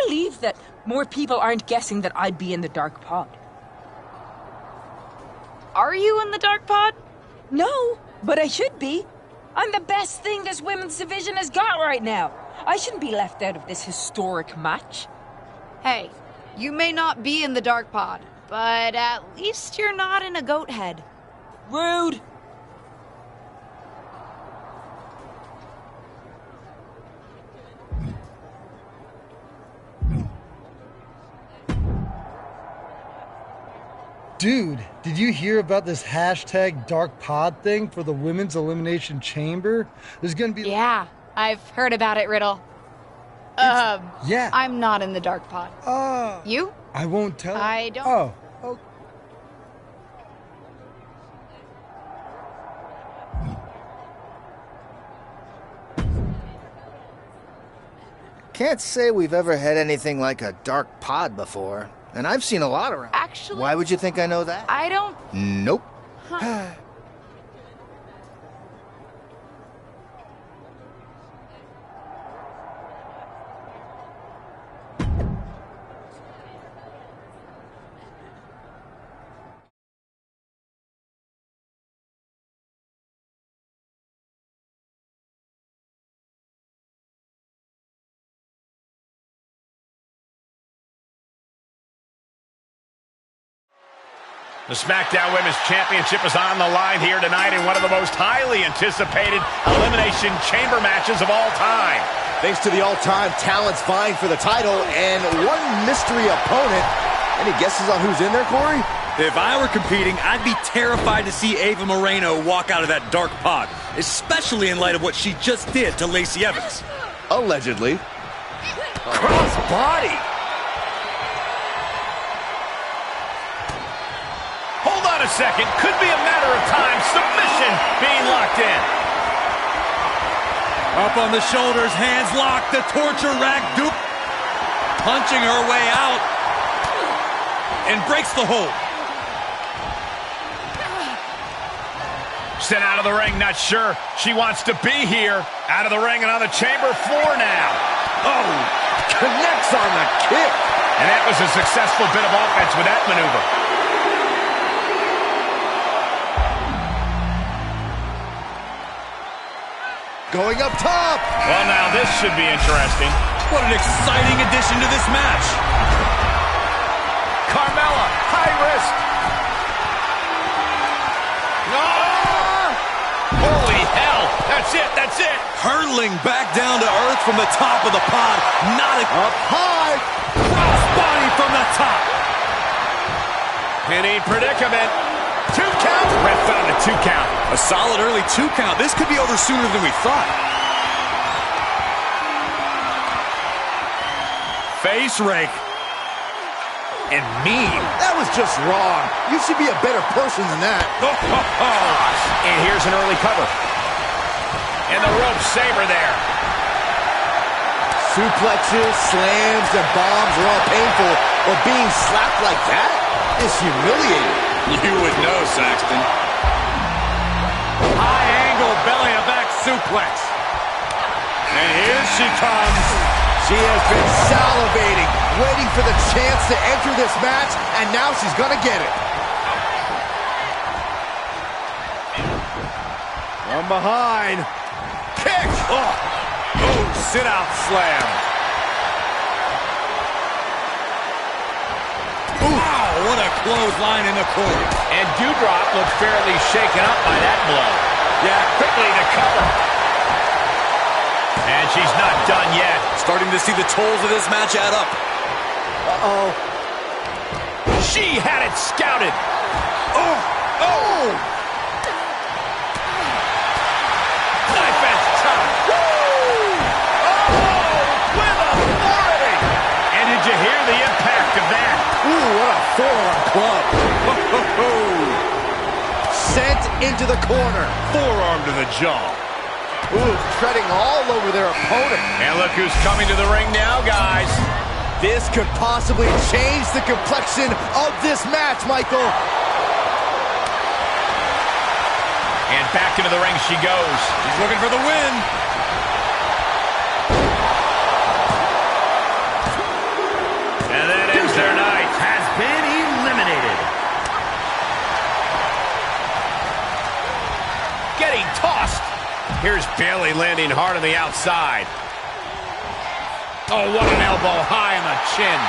believe that more people aren't guessing that I'd be in the dark pod. Are you in the dark pod? No, but I should be. I'm the best thing this women's division has got right now. I shouldn't be left out of this historic match. Hey, you may not be in the dark pod, but at least you're not in a goat head. Rude. Dude, did you hear about this hashtag dark pod thing for the Women's Elimination Chamber? There's gonna be... Yeah, I've heard about it, Riddle. Yeah. I'm not in the dark pod. You? I won't tell. I don't. Oh. Can't say we've ever had anything like a dark pod before. And I've seen a lot around. Actually... Why would you think I know that? I don't... Nope. Huh. The SmackDown Women's Championship is on the line here tonight in one of the most highly anticipated Elimination Chamber matches of all time. Thanks to the all-time talents vying for the title and one mystery opponent. Any guesses on who's in there, Corey? If I were competing, I'd be terrified to see Ava Moreno walk out of that dark pod, especially in light of what she just did to Lacey Evans. Allegedly. Cross body. Hold on a second. Could be a matter of time. Submission being locked in. Up on the shoulders, hands locked, the torture rack dupe. Punching her way out. And breaks the hold. Sent out of the ring, not sure she wants to be here. Out of the ring and on the chamber floor now. Oh, connects on the kick. And that was a successful bit of offense with that maneuver. Going up top. Well, now this should be interesting. What an exciting addition to this match. Carmella, high risk. Oh! Holy hell. That's it. That's it. Hurtling back down to earth from the top of the pod. Not a... Up high. Cross body from the top. Penny predicament. 2 count. Ref found a 2 count. A solid early 2 count. This could be over sooner than we thought. Face rake. And mean. That was just wrong. You should be a better person than that. And here's an early cover. And the rope saber there. Suplexes, slams, and bombs are all painful, but being slapped like that is humiliating. You would know, Saxton. High angle belly to back suplex. And here she comes. She has been salivating, waiting for the chance to enter this match, and now she's gonna get it. From behind. Kick. Oh, sit out slam. Wow, what a clothesline in the corner. And Dewdrop looked fairly shaken up by that blow. Yeah, quickly to cover. And she's not done yet. Starting to see the tolls of this match add up. Uh-oh. She had it scouted. Oh! Oh! Knife edge chop. Woo! Oh! With authority. And did you hear the impact of that? Ooh, what a forearm club. Sent into the corner. Forearm to the jaw. Ooh, treading all over their opponent. And look who's coming to the ring now, guys. This could possibly change the complexion of this match, Michael. And back into the ring she goes. She's looking for the win. Bayley landing hard on the outside. Oh, what an elbow high on the chin.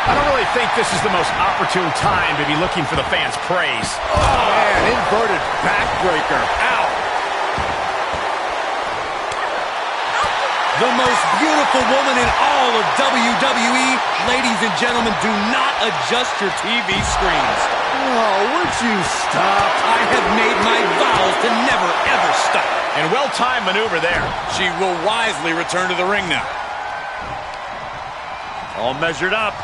I don't really think this is the most opportune time to be looking for the fans' praise. Oh, man, inverted backbreaker. Ow. The most beautiful woman in all of WWE. Ladies and gentlemen, do not adjust your TV screens. Oh, would you stop? I have made my vows to never, ever stop. And well-timed maneuver there. She will wisely return to the ring now. All measured up.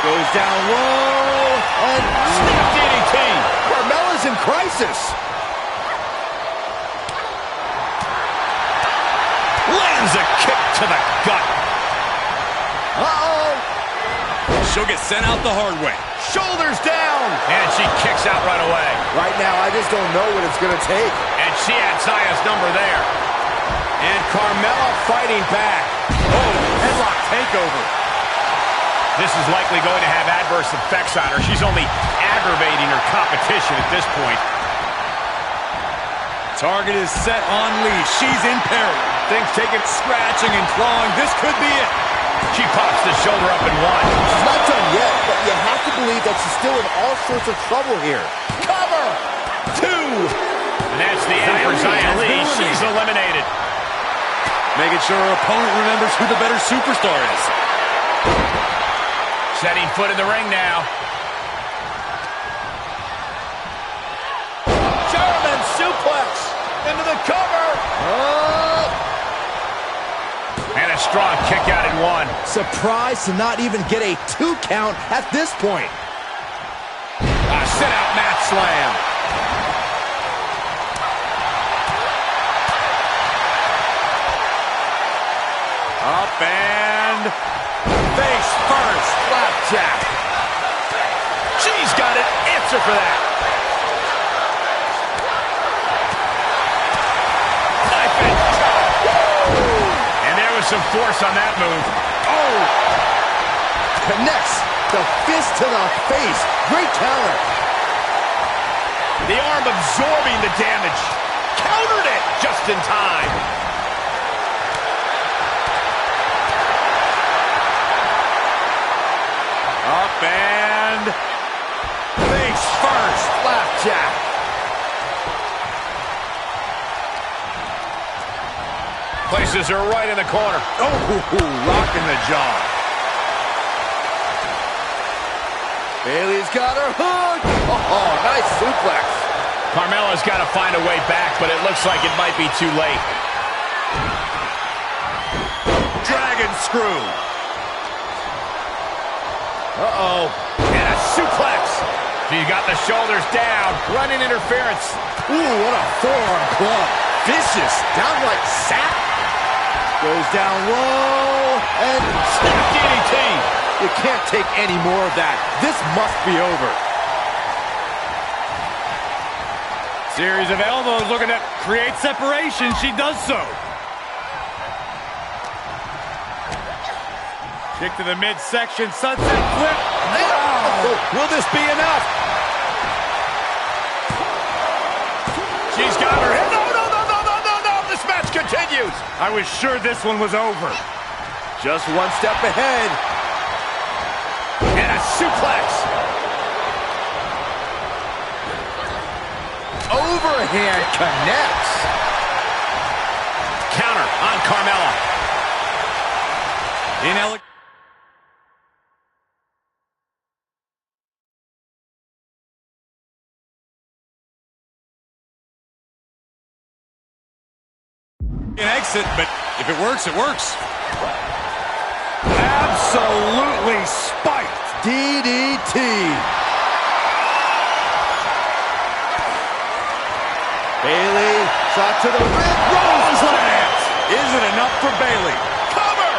Goes down low, and snap DDT. Carmella's in crisis. Lands a kick to the gut. Uh-oh. She'll get sent out the hard way. Shoulders down. And she kicks out right away. Right now, I just don't know what it's going to take. And she had Zaya's number there. And Carmella fighting back. Oh, headlock takeover. This is likely going to have adverse effects on her. She's only aggravating her competition at this point. Target is set on leash. She's in peril. Things taking scratching and clawing. This could be it. She pops the shoulder up and one. She's not done yet, but you have to believe that she's still in all sorts of trouble here. Cover! 2! And that's the end for Xia Li. She's eliminated. Making sure her opponent remembers who the better superstar is. Setting foot in the ring now. German suplex into the cover. And a strong kick out in one. Surprised to not even get a 2 count at this point. A sit-out mat slam. Up and face first. Flapjack. She's got an answer for that. Knife and chop. And there was some force on that move. Oh! Connects the fist to the face. Great counter. The arm absorbing the damage. Countered it just in time. Up and face first. Flapjack. Places her right in the corner. Oh, rocking the jaw. Bayley's got her hook. Oh, nice suplex. Carmella's got to find a way back, but it looks like it might be too late. Dragon screw. Uh-oh. And a suplex. She got the shoulders down. Running interference. Ooh, what a forearm club. Vicious. Downright sap. Goes down low. And snap DDT. You can't take any more of that. This must be over. Series of elbows looking to create separation. She does so. Kick to the midsection, sunset flip. Wow. Will this be enough? She's got her hit. No. This match continues. I was sure this one was over. Just one step ahead. And a suplex. Overhand connects. Counter on Carmella. Inelegant. An exit, but if it works, it works. Absolutely spiked. DDT. Bayley, shot to the rib. Rose lands. Is it enough for Bayley? Cover.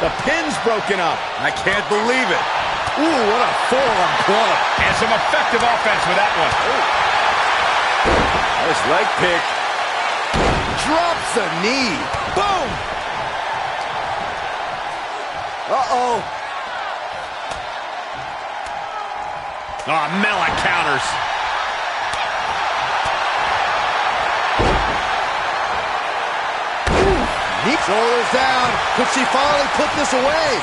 The pin's broken up. I can't believe it. Ooh, what a forearm club. And some effective offense with that one. Nice leg pick. Drops a knee. Boom. Uh-oh. Oh, Mela counters. Neat. Shoulders down. Could she finally put this away?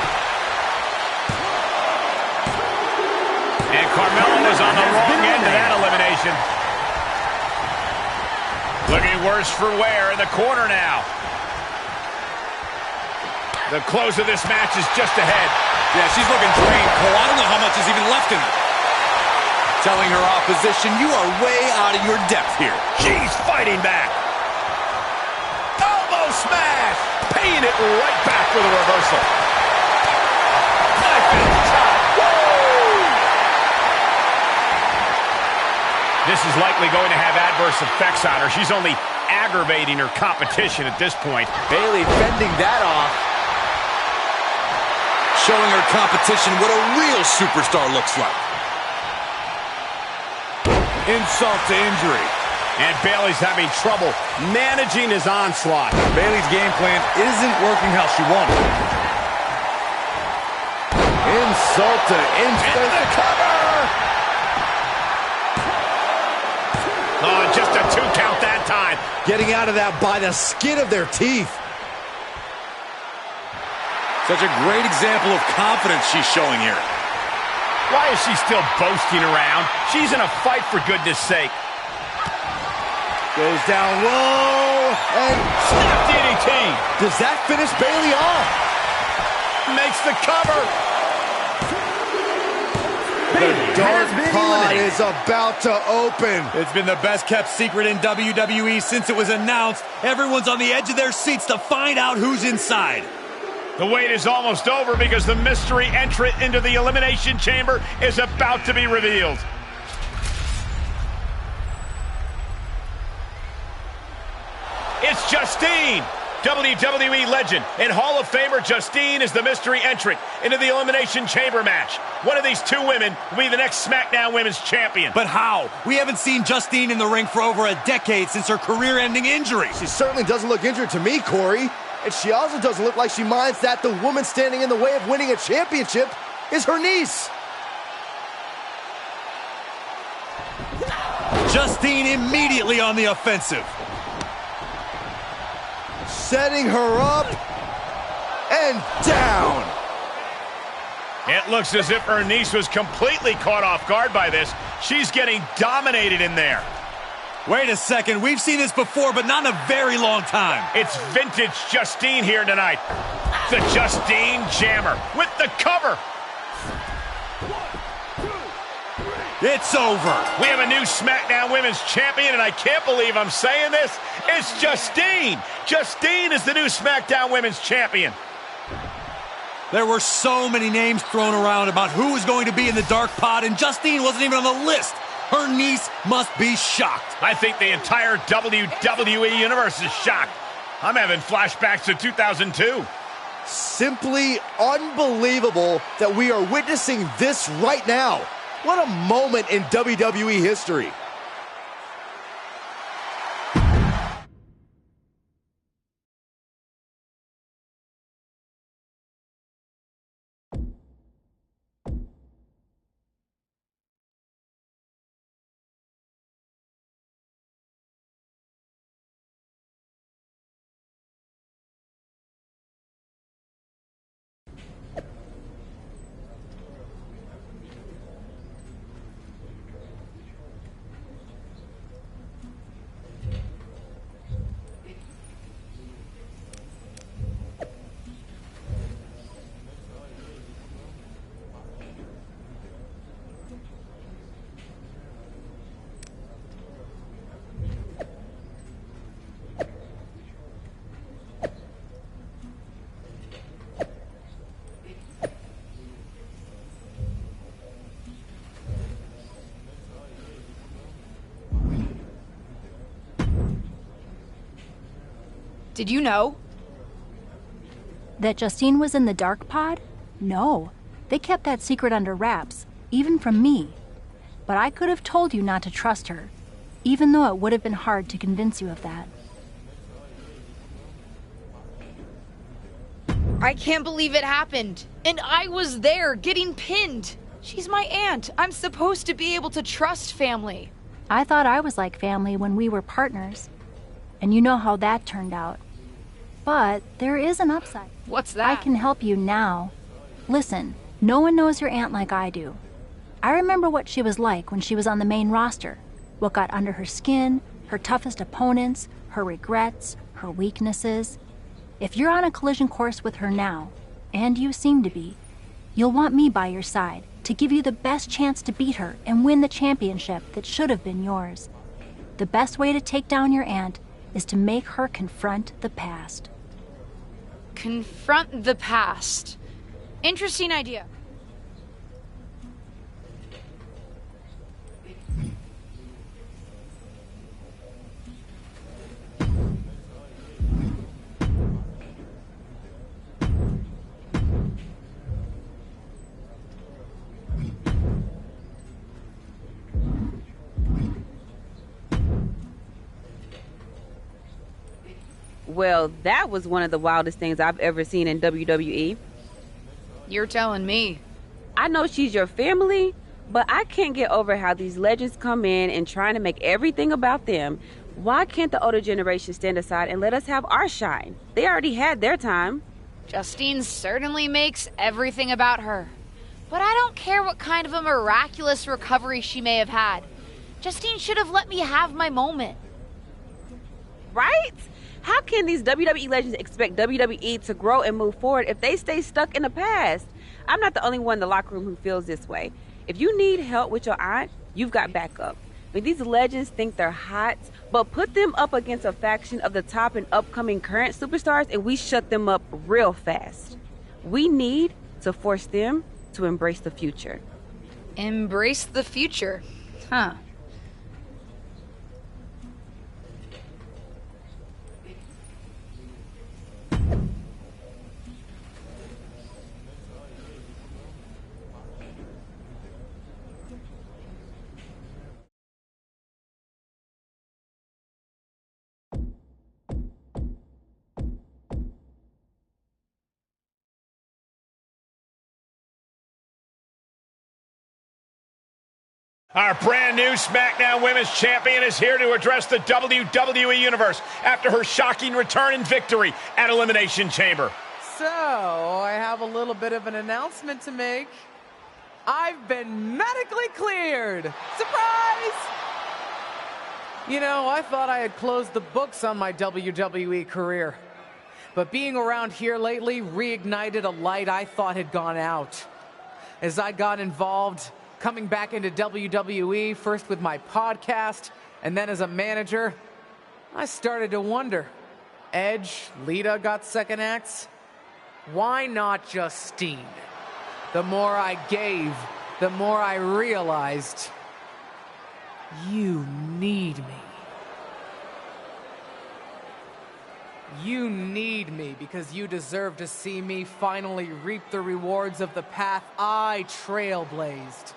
And Carmella was on the wrong end of that elimination. Looking worse for wear in the corner now. The close of this match is just ahead. Yeah, she's looking drained, Cole. I don't know how much is even left in her. Telling her opposition, you are way out of your depth here. She's fighting back. Elbow smash. Paying it right back with a reversal. Knife and chop. Woo! This is likely going to have adverse effects on her. She's only aggravating her competition at this point. Bayley fending that off. Showing her competition what a real superstar looks like. Insult to injury. And Bayley's having trouble managing his onslaught. Bayley's game plan isn't working how she wanted. Insult to injury. The cover! Oh, just a 2 count that time. Getting out of that by the skin of their teeth. Such a great example of confidence she's showing here. Why is she still boasting around? She's in a fight, for goodness sake. Goes down low. And snap DDT. Does that finish Bayley off? Makes the cover. The dark pod is about to open. It's been the best kept secret in WWE since it was announced. Everyone's on the edge of their seats to find out who's inside. The wait is almost over because the mystery entrant into the Elimination Chamber is about to be revealed. It's Justine, WWE legend and Hall of Famer Justine is the mystery entrant into the Elimination Chamber match. One of these two women will be the next SmackDown Women's Champion. But how? We haven't seen Justine in the ring for over a decade since her career-ending injury. She certainly doesn't look injured to me, Corey. And she also doesn't look like she minds that the woman standing in the way of winning a championship is her niece. Justine immediately on the offensive. Setting her up and down. It looks as if her niece was completely caught off guard by this. She's getting dominated in there. Wait a second, we've seen this before, but not in a very long time. It's vintage Justine here tonight. The Justine Jammer with the cover. It's over. We have a new SmackDown Women's Champion, and I can't believe I'm saying this. It's Justine. Justine is the new SmackDown Women's Champion. There were so many names thrown around about who was going to be in the dark pod, and Justine wasn't even on the list. Her niece must be shocked. I think the entire WWE Universe is shocked. I'm having flashbacks to 2002. Simply unbelievable that we are witnessing this right now. What a moment in WWE history. Did you know? That Justine was in the dark pod? No. They kept that secret under wraps, even from me. But I could have told you not to trust her, even though it would have been hard to convince you of that. I can't believe it happened. And I was there, getting pinned. She's my aunt. I'm supposed to be able to trust family. I thought I was like family when we were partners. And you know how that turned out. But there is an upside. What's that? I can help you now. Listen, no one knows your aunt like I do. I remember what she was like when she was on the main roster. What got under her skin, her toughest opponents, her regrets, her weaknesses. If you're on a collision course with her now, and you seem to be, you'll want me by your side to give you the best chance to beat her and win the championship that should have been yours. The best way to take down your aunt is to make her confront the past. Confront the past. Interesting idea. Well, that was one of the wildest things I've ever seen in WWE. You're telling me. I know she's your family, but I can't get over how these legends come in and trying to make everything about them. Why can't the older generation stand aside and let us have our shine? They already had their time. Justine certainly makes everything about her. But I don't care what kind of a miraculous recovery she may have had. Justine should have let me have my moment. Right? How can these WWE legends expect WWE to grow and move forward if they stay stuck in the past? I'm not the only one in the locker room who feels this way. If you need help with your aunt, you've got backup. I mean, these legends think they're hot, but put them up against a faction of the top and upcoming current superstars and we shut them up real fast. We need to force them to embrace the future. Embrace the future? Huh. Our brand new SmackDown Women's Champion is here to address the WWE Universe after her shocking return and victory at Elimination Chamber. So, I have a little bit of an announcement to make. I've been medically cleared! Surprise! You know, I thought I had closed the books on my WWE career. But being around here lately reignited a light I thought had gone out. As I got involved, coming back into WWE, first with my podcast, and then as a manager, I started to wonder. Edge, Lita got second acts. Why not Justine? The more I gave, the more I realized, you need me. You need me because you deserve to see me finally reap the rewards of the path I trailblazed.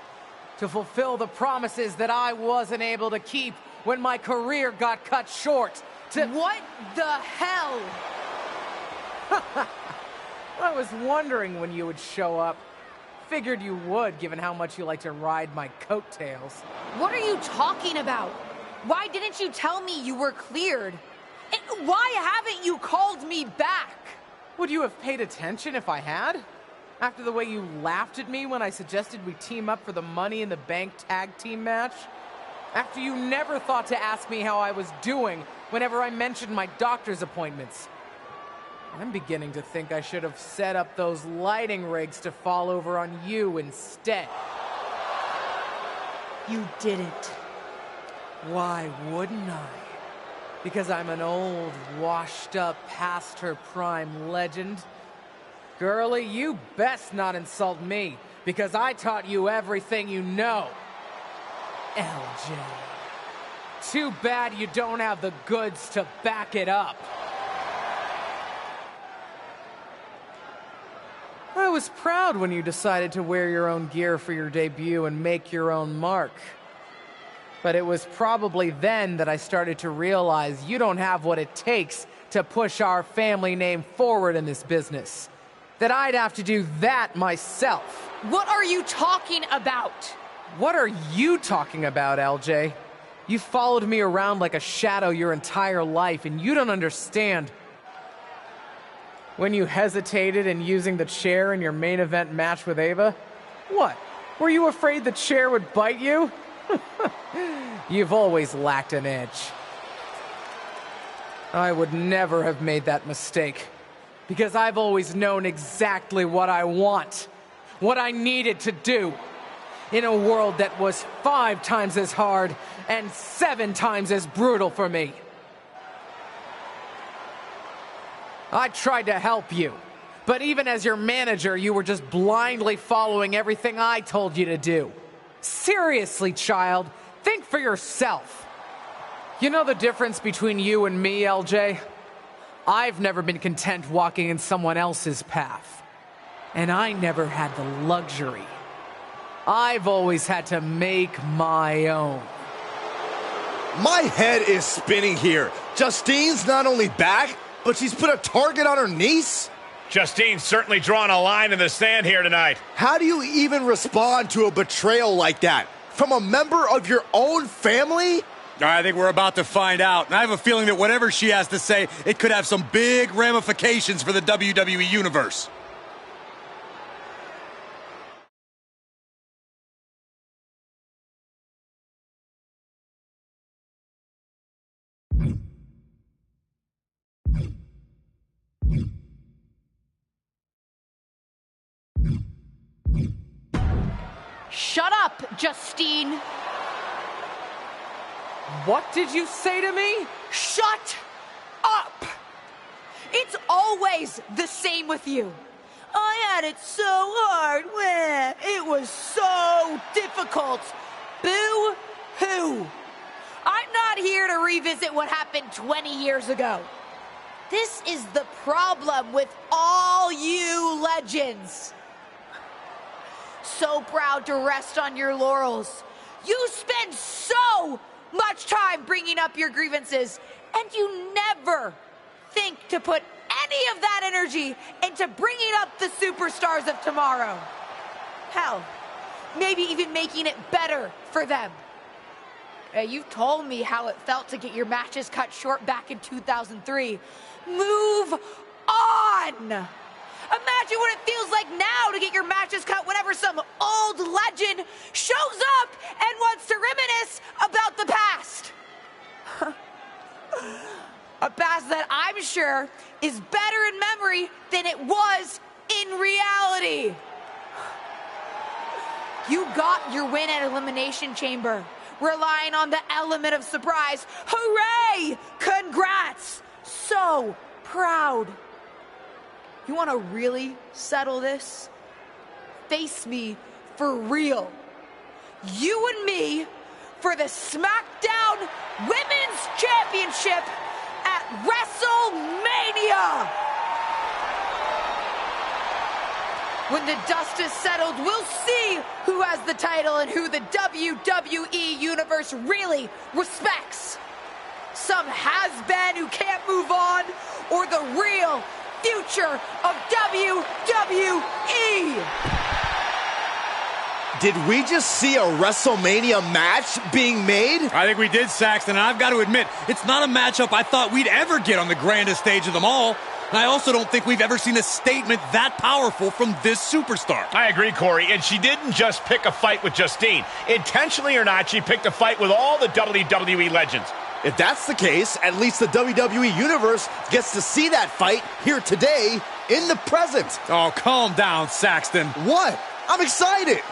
To fulfill the promises that I wasn't able to keep when my career got cut short. What the hell? I was wondering when you would show up. Figured you would, given how much you like to ride my coattails. What are you talking about? Why didn't you tell me you were cleared? And why haven't you called me back? Would you have paid attention if I had? After the way you laughed at me when I suggested we team up for the Money in the Bank tag team match? After you never thought to ask me how I was doing whenever I mentioned my doctor's appointments? I'm beginning to think I should have set up those lighting rigs to fall over on you instead. You didn't. Why wouldn't I? Because I'm an old, washed-up, past-her-prime legend. Girlie, you best not insult me, because I taught you everything you know. LJ. Too bad you don't have the goods to back it up. I was proud when you decided to wear your own gear for your debut and make your own mark. But it was probably then that I started to realize you don't have what it takes to push our family name forward in this business. that I'd have to do that myself. What are you talking about? What are you talking about, LJ? You followed me around like a shadow your entire life, and you don't understand. When you hesitated in using the chair in your main event match with Ava, what? Were you afraid the chair would bite you? You've always lacked an edge. I would never have made that mistake, because I've always known exactly what I want, what I needed to do, in a world that was 5 times as hard and 7 times as brutal for me. I tried to help you, but even as your manager, you were just blindly following everything I told you to do. Seriously, child, think for yourself. You know the difference between you and me, LJ? I've never been content walking in someone else's path, and I never had the luxury. I've always had to make my own. My head is spinning here. Justine's not only back, but she's put a target on her niece? Justine's certainly drawn a line in the sand here tonight. How do you even respond to a betrayal like that? From a member of your own family? I think we're about to find out. And I have a feeling that whatever she has to say, it could have some big ramifications for the WWE Universe. Shut up, Justine. What did you say to me? Shut up. It's always the same with you. I had it so hard. It was so difficult. Boo-hoo. I'm not here to revisit what happened 20 years ago. This is the problem with all you legends. So proud to rest on your laurels. You spend so much time bringing up your grievances, and you never think to put any of that energy into bringing up the superstars of tomorrow. Hell, maybe even making it better for them. You've told me how it felt to get your matches cut short back in 2003. Move on! Imagine what it feels like now to get your matches cut whenever some old legend shows up and wants to reminisce about the past. A past that I'm sure is better in memory than it was in reality. You got your win at Elimination Chamber, relying on the element of surprise. Hooray! Congrats! So proud. You want to really settle this? Face me for real. You and me for the SmackDown Women's Championship at WrestleMania. When the dust is settled, we'll see who has the title and who the WWE Universe really respects. Some has-been who can't move on, or the real future of WWE. Did we just see a WrestleMania match being made? I think we did, Saxton, and I've got to admit, it's not a matchup I thought we'd ever get on the grandest stage of them all. And I also don't think we've ever seen a statement that powerful from this superstar. I agree, Corey, and she didn't just pick a fight with Justine. Intentionally or not, she picked a fight with all the WWE legends. If that's the case, at least the WWE Universe gets to see that fight here today in the present. Oh, calm down, Saxton. What? I'm excited.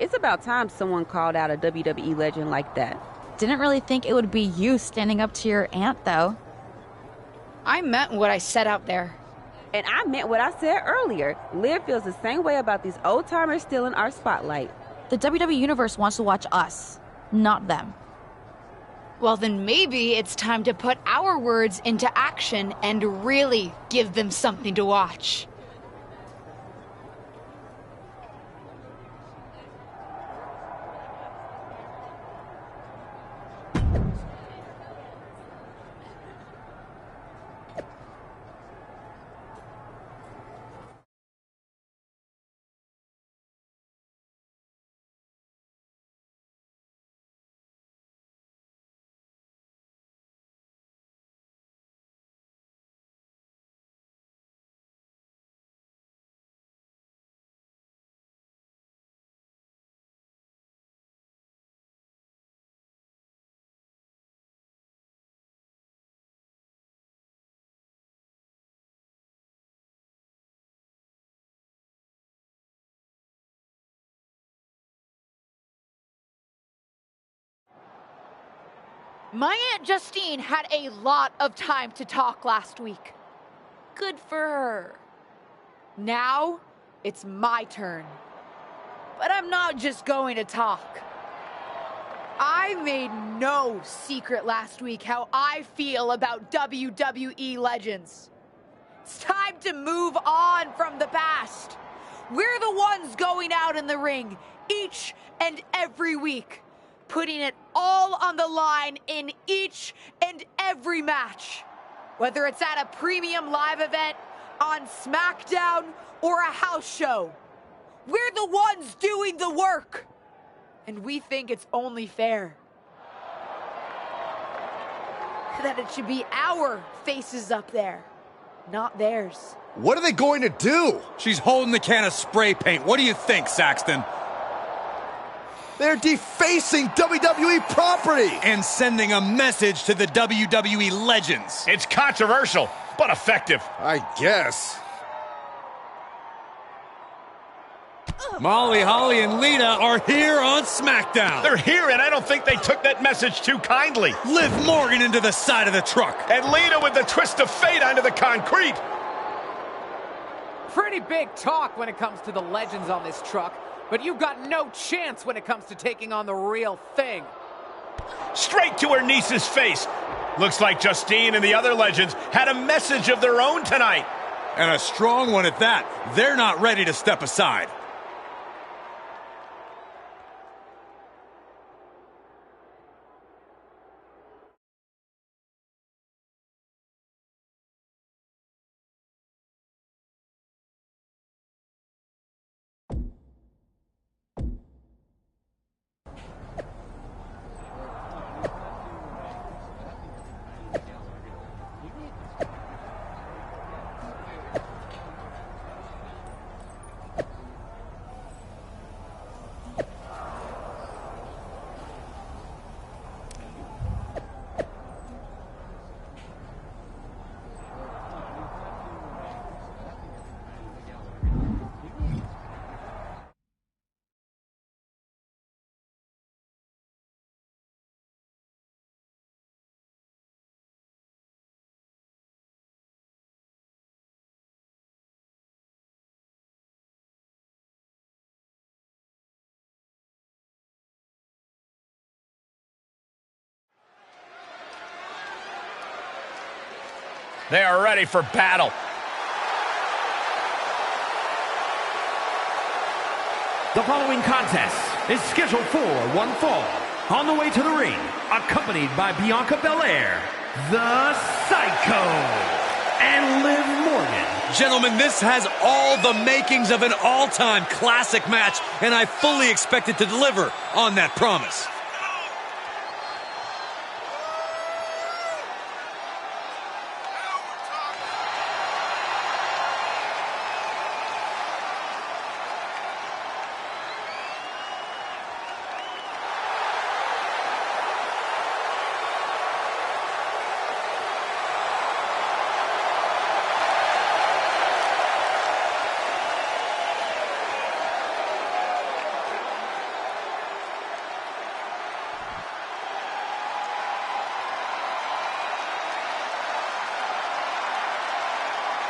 It's about time someone called out a WWE legend like that. Didn't really think it would be you standing up to your aunt, though. I meant what I said out there. And I meant what I said earlier. Liv feels the same way about these old-timers still in our spotlight. The WWE Universe wants to watch us, not them. Well, then maybe it's time to put our words into action and really give them something to watch. My Aunt Justine had a lot of time to talk last week. Good for her. Now, it's my turn. But I'm not just going to talk. I made no secret last week how I feel about WWE legends. It's time to move on from the past. We're the ones going out in the ring each and every week, putting it all on the line in each and every match. Whether it's at a premium live event, on SmackDown, or a house show. We're the ones doing the work. And we think it's only fair that it should be our faces up there, not theirs. What are they going to do? She's holding the can of spray paint. What do you think, Saxton? They're defacing WWE property and sending a message to the WWE legends. It's controversial, but effective. I guess. Molly, Holly, and Lita are here on SmackDown. They're here, and I don't think they took that message too kindly. Liv Morgan into the side of the truck. And Lita with the twist of fate onto the concrete. Pretty big talk when it comes to the legends on this truck, but you've got no chance when it comes to taking on the real thing. Straight to her niece's face. Looks like Justine and the other legends had a message of their own tonight. And a strong one at that. They're not ready to step aside. They are ready for battle. The following contest is scheduled for one fall. On the way to the ring, accompanied by Bianca Belair, the Psycho, and Liv Morgan. Gentlemen, this has all the makings of an all-time classic match, and I fully expect it to deliver on that promise.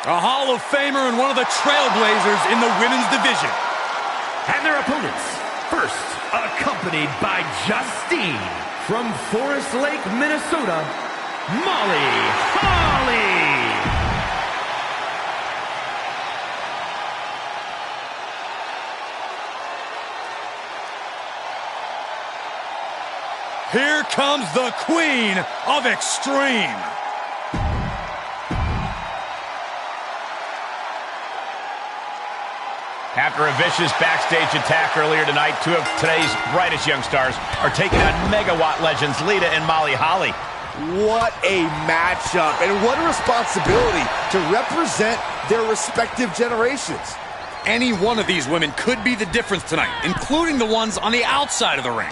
A Hall of Famer and one of the trailblazers in the women's division. And their opponents, first, accompanied by Justine from Forest Lake, Minnesota, Molly Holly. Here comes the Queen of Extreme. After a vicious backstage attack earlier tonight, two of today's brightest young stars are taking on megawatt legends Lita and Molly Holly. What a matchup, and what a responsibility to represent their respective generations. Any one of these women could be the difference tonight, including the ones on the outside of the ring.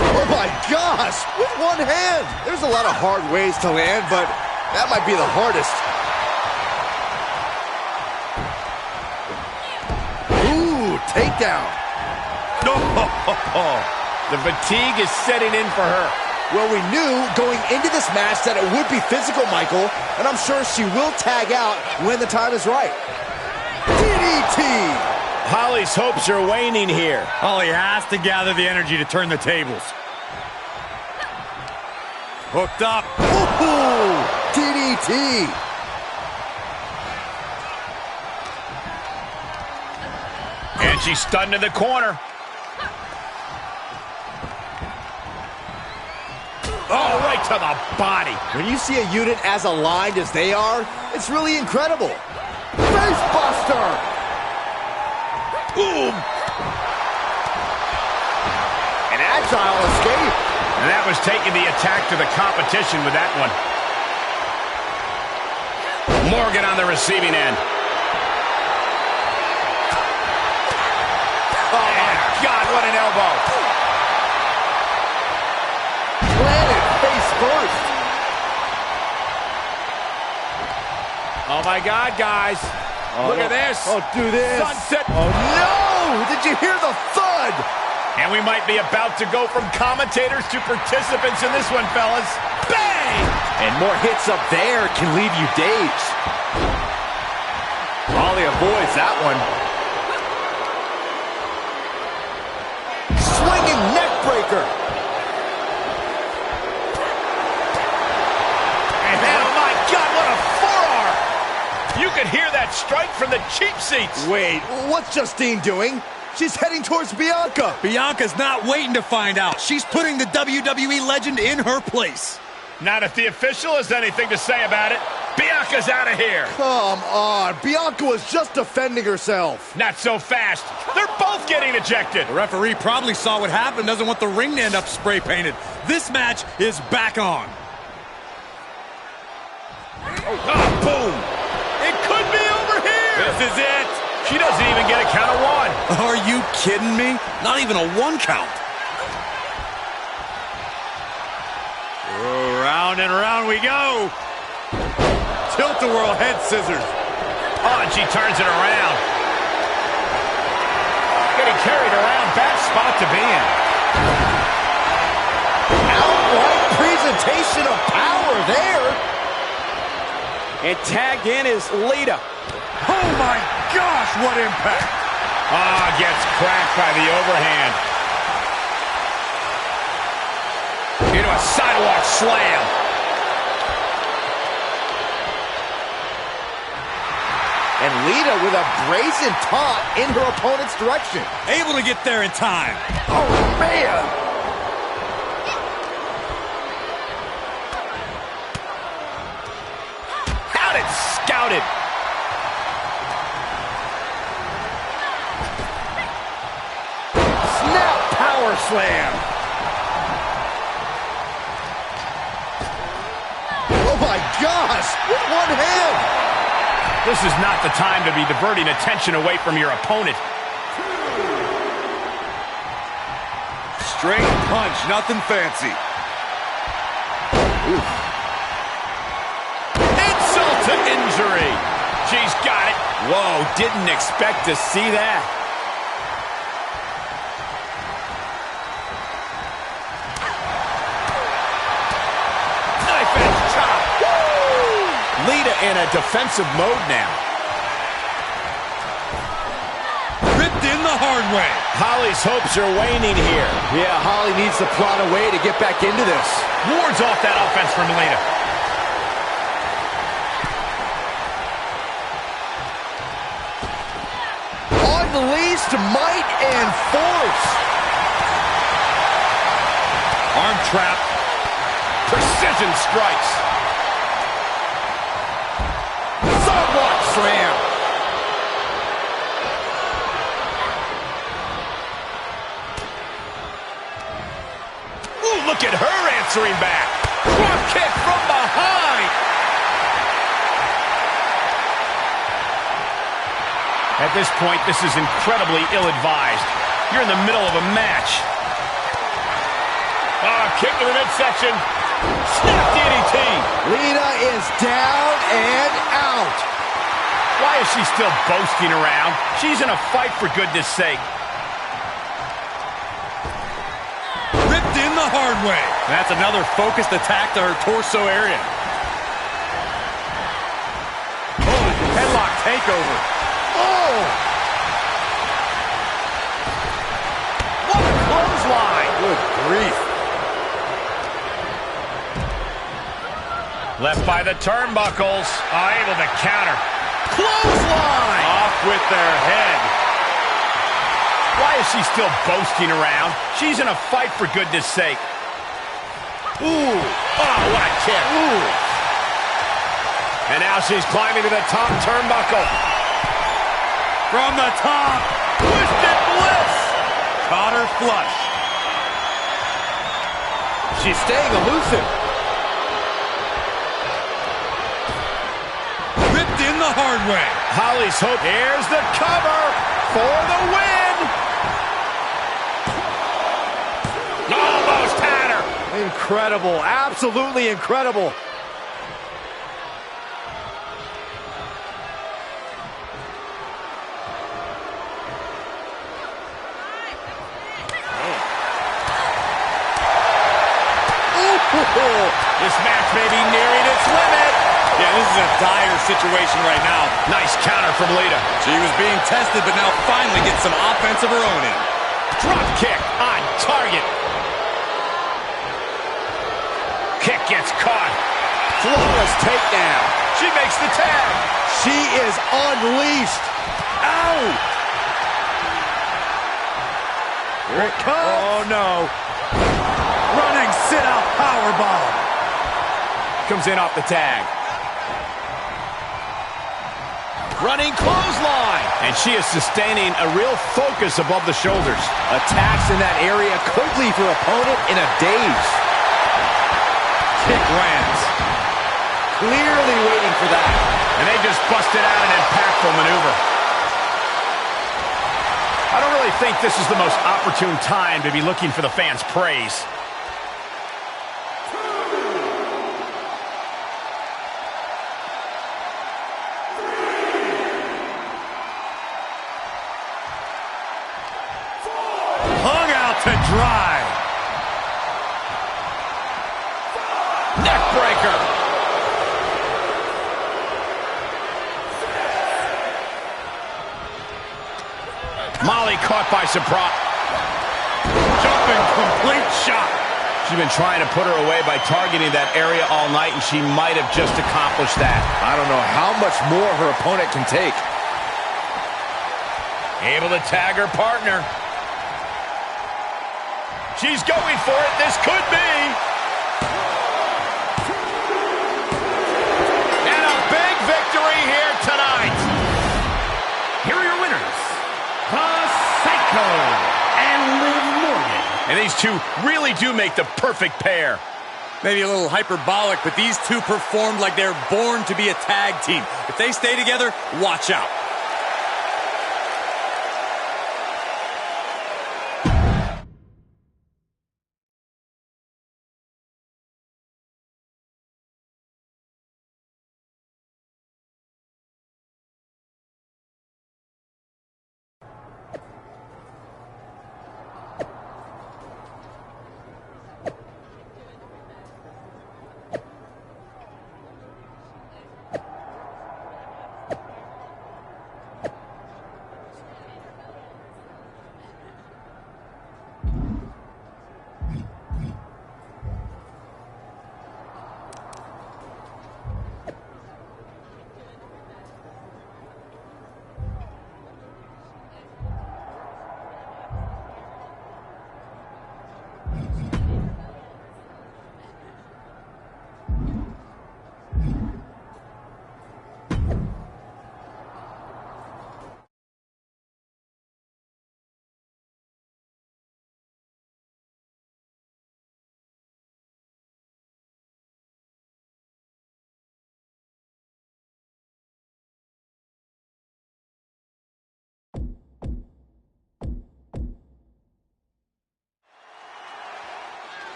Oh my gosh, with one hand. There's a lot of hard ways to land, but that might be the hardest. Ooh, takedown. The fatigue is setting in for her. Well, we knew going into this match that it would be physical, Michael, and I'm sure she will tag out when the time is right. DDT! Holly's hopes are waning here. Holly has to gather the energy to turn the tables. Hooked up. Ooh, DDT! And she's stunned in the corner. Oh, right to the body. When you see a unit as aligned as they are, it's really incredible. Face buster! Ooh. An agile escape. And that was taking the attack to the competition with that one. Morgan on the receiving end. Oh, my God, what an elbow. Planted face first. Oh, my God, guys. Look at this. Oh, do this. Sunset. Oh, no! Did you hear the thud? And we might be about to go from commentators to participants in this one, fellas. Bang! And more hits up there can leave you dazed. Holly avoids that one. Swinging neck breaker. And oh my God, what a forearm! You could hear that strike from the cheap seats. Wait, what's Justine doing? She's heading towards Bianca. Bianca's not waiting to find out. She's putting the WWE legend in her place. Not if the official has anything to say about it. Bianca's out of here. Come on, Bianca was just defending herself. Not so fast. They're both getting ejected. The referee probably saw what happened, doesn't want the ring to end up spray painted. This match is back on. Oh, boom. It could be over here. This is it. She doesn't even get a count of one. Are you kidding me? Not even a one count. Round and round we go. Tilt-a-whirl head scissors. Oh, and she turns it around. Getting carried around. Bad spot to be in. Outright presentation of power there. And tagged in is Lita. Oh my gosh, what impact! Ah, gets cracked by the overhand. Into a sidewalk slam. And Lita with a brazen taunt in her opponent's direction. Able to get there in time. Oh, man! Out and scouted. Snap power slam. Oh my gosh, with one hand. This is not the time to be diverting attention away from your opponent. Straight punch, nothing fancy. Oof. Insult to injury. She's got it. Whoa, didn't expect to see that. Knife edge chop. Woo! Lita in a defensive mode now. Ripped in the hard way. Holly's hopes are waning here. Yeah, Holly needs to plot a way to get back into this. Wards off that offense from Lita. Unleashed might and force. Arm trap. Precision strikes. Sidewalk slam. Ooh, look at her answering back. Drop kick from behind. At this point, this is incredibly ill-advised. You're in the middle of a match. Kick to the midsection. Snap DDT. Lita is down and out. Why is she still boasting around? She's in a fight, for goodness sake. Ripped in the hard way. That's another focused attack to her torso area. Oh, headlock takeover. Oh! What a clothesline. Good grief. Left by the turnbuckles. Able to counter. Clothesline! Off with their head. Why is she still boasting around? She's in a fight, for goodness sake. Ooh. Oh, what a kick. Ooh. And now she's climbing to the top turnbuckle. From the top. Twisted bliss. Caught her flush. She's staying elusive. Ripped in the hard way. Holly's hope. Here's the cover for the win. Almost had her. Incredible. Absolutely incredible. This match may be nearing its limit. Yeah, this is a dire situation right now. Nice counter from Lita. She was being tested, but now finally gets some offense of her own in. Drop kick on target. Kick gets caught. Flawless takedown. She makes the tag. She is unleashed. Ow! Here it comes. Oh, no. Running sit-out powerbomb. Comes in off the tag. Running clothesline. And she is sustaining a real focus above the shoulders. Attacks in that area could leave her opponent in a daze. Kick lands. Clearly waiting for that. And they just busted out an impactful maneuver. I don't really think this is the most opportune time to be looking for the fans' praise. Hung out to dry. Neck breaker. Molly caught by surprise. Jumping complete shot. She's been trying to put her away by targeting that area all night, and she might have just accomplished that. I don't know how much more her opponent can take. Able to tag her partner. She's going for it. This could be. And a big victory here tonight. Here are your winners, the Psycho and Liv Morgan. And these two really do make the perfect pair. Maybe a little hyperbolic, but these two performed like they're born to be a tag team. If they stay together, watch out.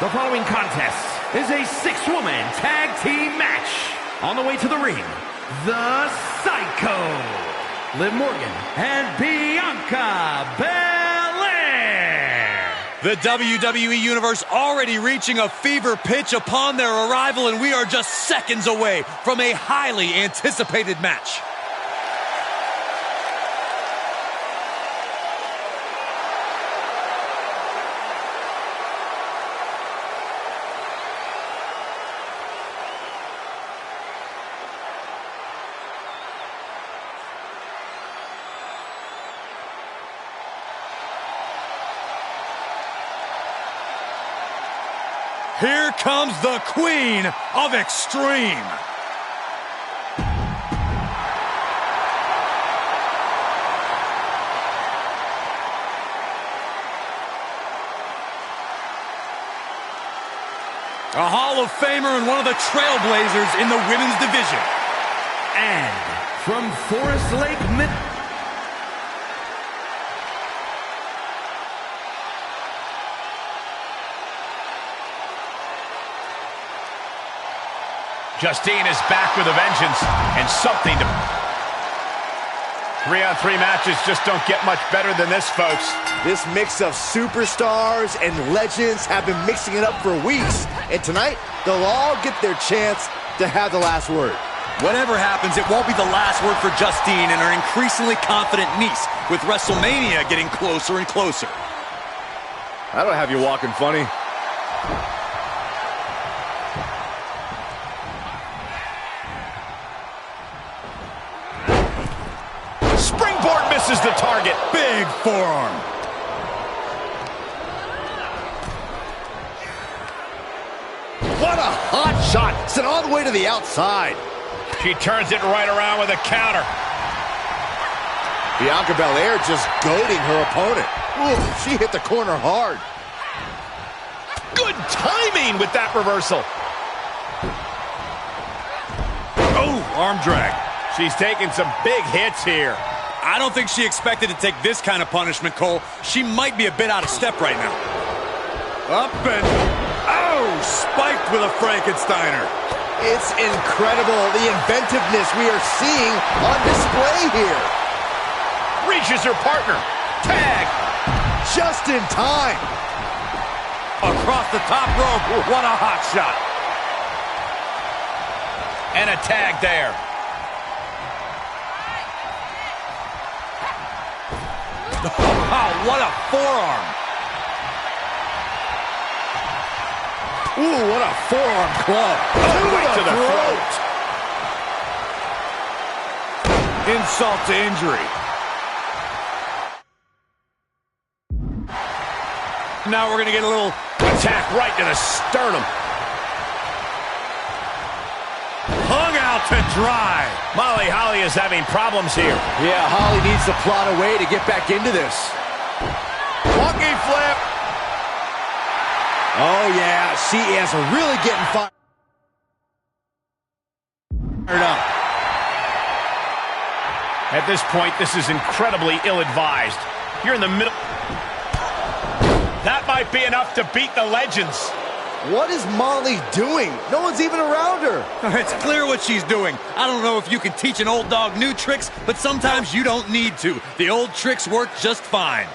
The following contest is a six-woman tag team match. On the way to the ring, the Psycho, Liv Morgan and Bianca Belair. The WWE Universe already reaching a fever pitch upon their arrival, and we are just seconds away from a highly anticipated match. Here comes the Queen of Extreme. A Hall of Famer and one of the trailblazers in the women's division. And from Forest Lake, Justine is back with a vengeance and something to... 3-on-3 matches just don't get much better than this, folks. This mix of superstars and legends have been mixing it up for weeks. And tonight, they'll all get their chance to have the last word. Whatever happens, it won't be the last word for Justine and her increasingly confident niece, with WrestleMania getting closer and closer. I don't have you walking funny. Springboard misses the target. Big forearm. What a hot shot. Sent all the way to the outside. She turns it right around with a counter. Bianca Belair just goading her opponent. Ooh, she hit the corner hard. Good timing with that reversal. Oh, arm drag. She's taking some big hits here. I don't think she expected to take this kind of punishment, Cole. She might be a bit out of step right now. Up and... oh, spiked with a Frankensteiner. It's incredible, the inventiveness we are seeing on display here. Reaches her partner. Tag. Just in time. Across the top rope. What a hot shot. And a tag there. Wow, what a forearm. Ooh, what a forearm club. Right to the throat. Insult to injury. Now we're going to get a little attack right to the sternum. Hung out to dry. Molly Holly is having problems here. Yeah, Holly needs to plot a way to get back into this. Monkey flip. Oh, yeah, she is really getting fired up. At this point, this is incredibly ill-advised. You're in the middle. That might be enough to beat the legends. What is Molly doing? No one's even around her. It's clear what she's doing. I don't know if you can teach an old dog new tricks, but sometimes you don't need to. The old tricks work just fine.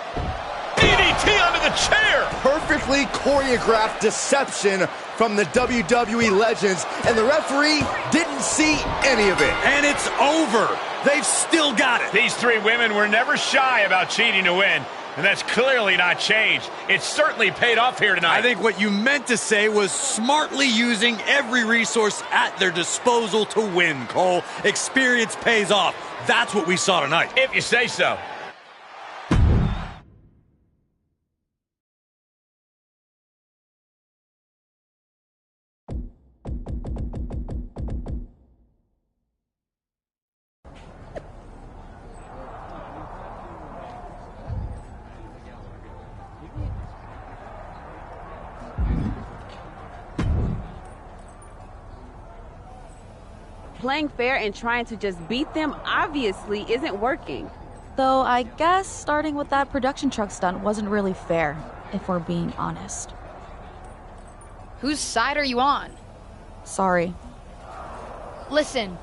DDT under the chair. Perfectly choreographed deception from the WWE legends, and the referee didn't see any of it. And it's over. They've still got it. These three women were never shy about cheating to win. And that's clearly not changed. It's certainly paid off here tonight. I think what you meant to say was smartly using every resource at their disposal to win, Cole. Experience pays off. That's what we saw tonight. If you say so. Playing fair and trying to just beat them obviously isn't working. Though I guess starting with that production truck stunt wasn't really fair, if we're being honest. Whose side are you on? Sorry. Listen,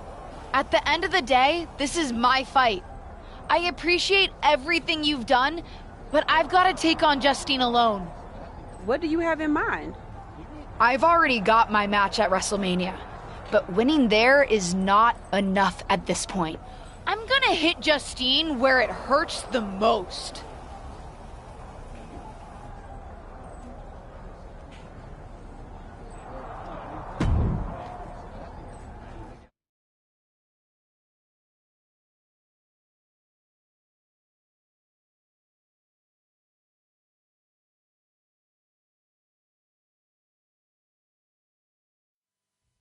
at the end of the day, this is my fight. I appreciate everything you've done, but I've got to take on Justine alone. What do you have in mind? I've already got my match at WrestleMania, but winning there is not enough at this point. I'm gonna hit Justine where it hurts the most.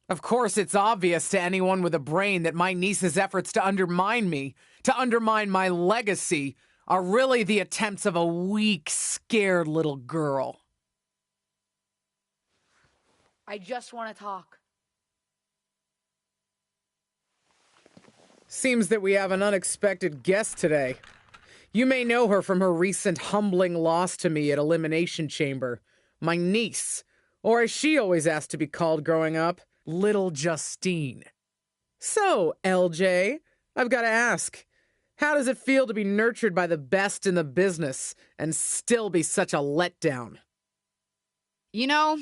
Of course, it's obvious to anyone with a brain that my niece's efforts to undermine me, to undermine my legacy, are really the attempts of a weak, scared little girl. I just want to talk. Seems that we have an unexpected guest today. You may know her from her recent humbling loss to me at Elimination Chamber. My niece, or as she always asked to be called growing up, Little Justine. So, LJ, I've got to ask, how does it feel to be nurtured by the best in the business and still be such a letdown? You know,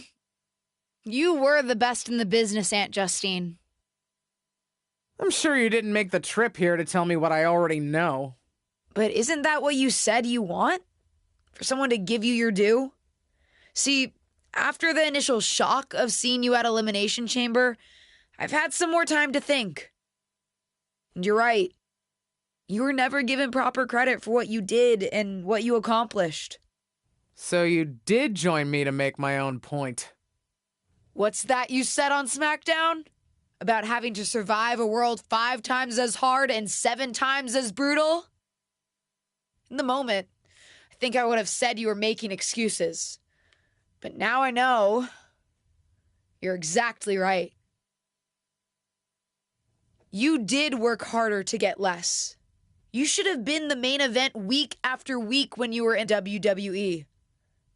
you were the best in the business, Aunt Justine. I'm sure you didn't make the trip here to tell me what I already know. But isn't that what you said you want? For someone to give you your due? See, after the initial shock of seeing you at Elimination Chamber, I've had some more time to think. And you're right. You were never given proper credit for what you did and what you accomplished. So you did join me to make my own point. What's that you said on SmackDown? About having to survive a world 5 times as hard and 7 times as brutal? In the moment, I think I would have said you were making excuses. But now I know you're exactly right. You did work harder to get less. You should have been the main event week after week when you were in WWE.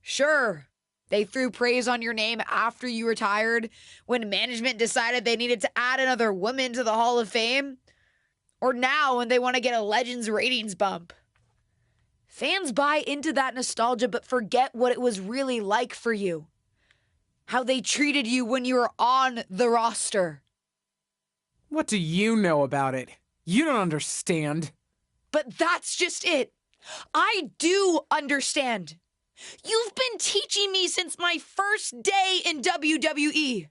Sure, they threw praise on your name after you retired when management decided they needed to add another woman to the Hall of Fame. Or now when they want to get a Legends ratings bump. Fans buy into that nostalgia but forget what it was really like for you. How they treated you when you were on the roster. What do you know about it? You don't understand. But that's just it. I do understand. You've been teaching me since my first day in WWE.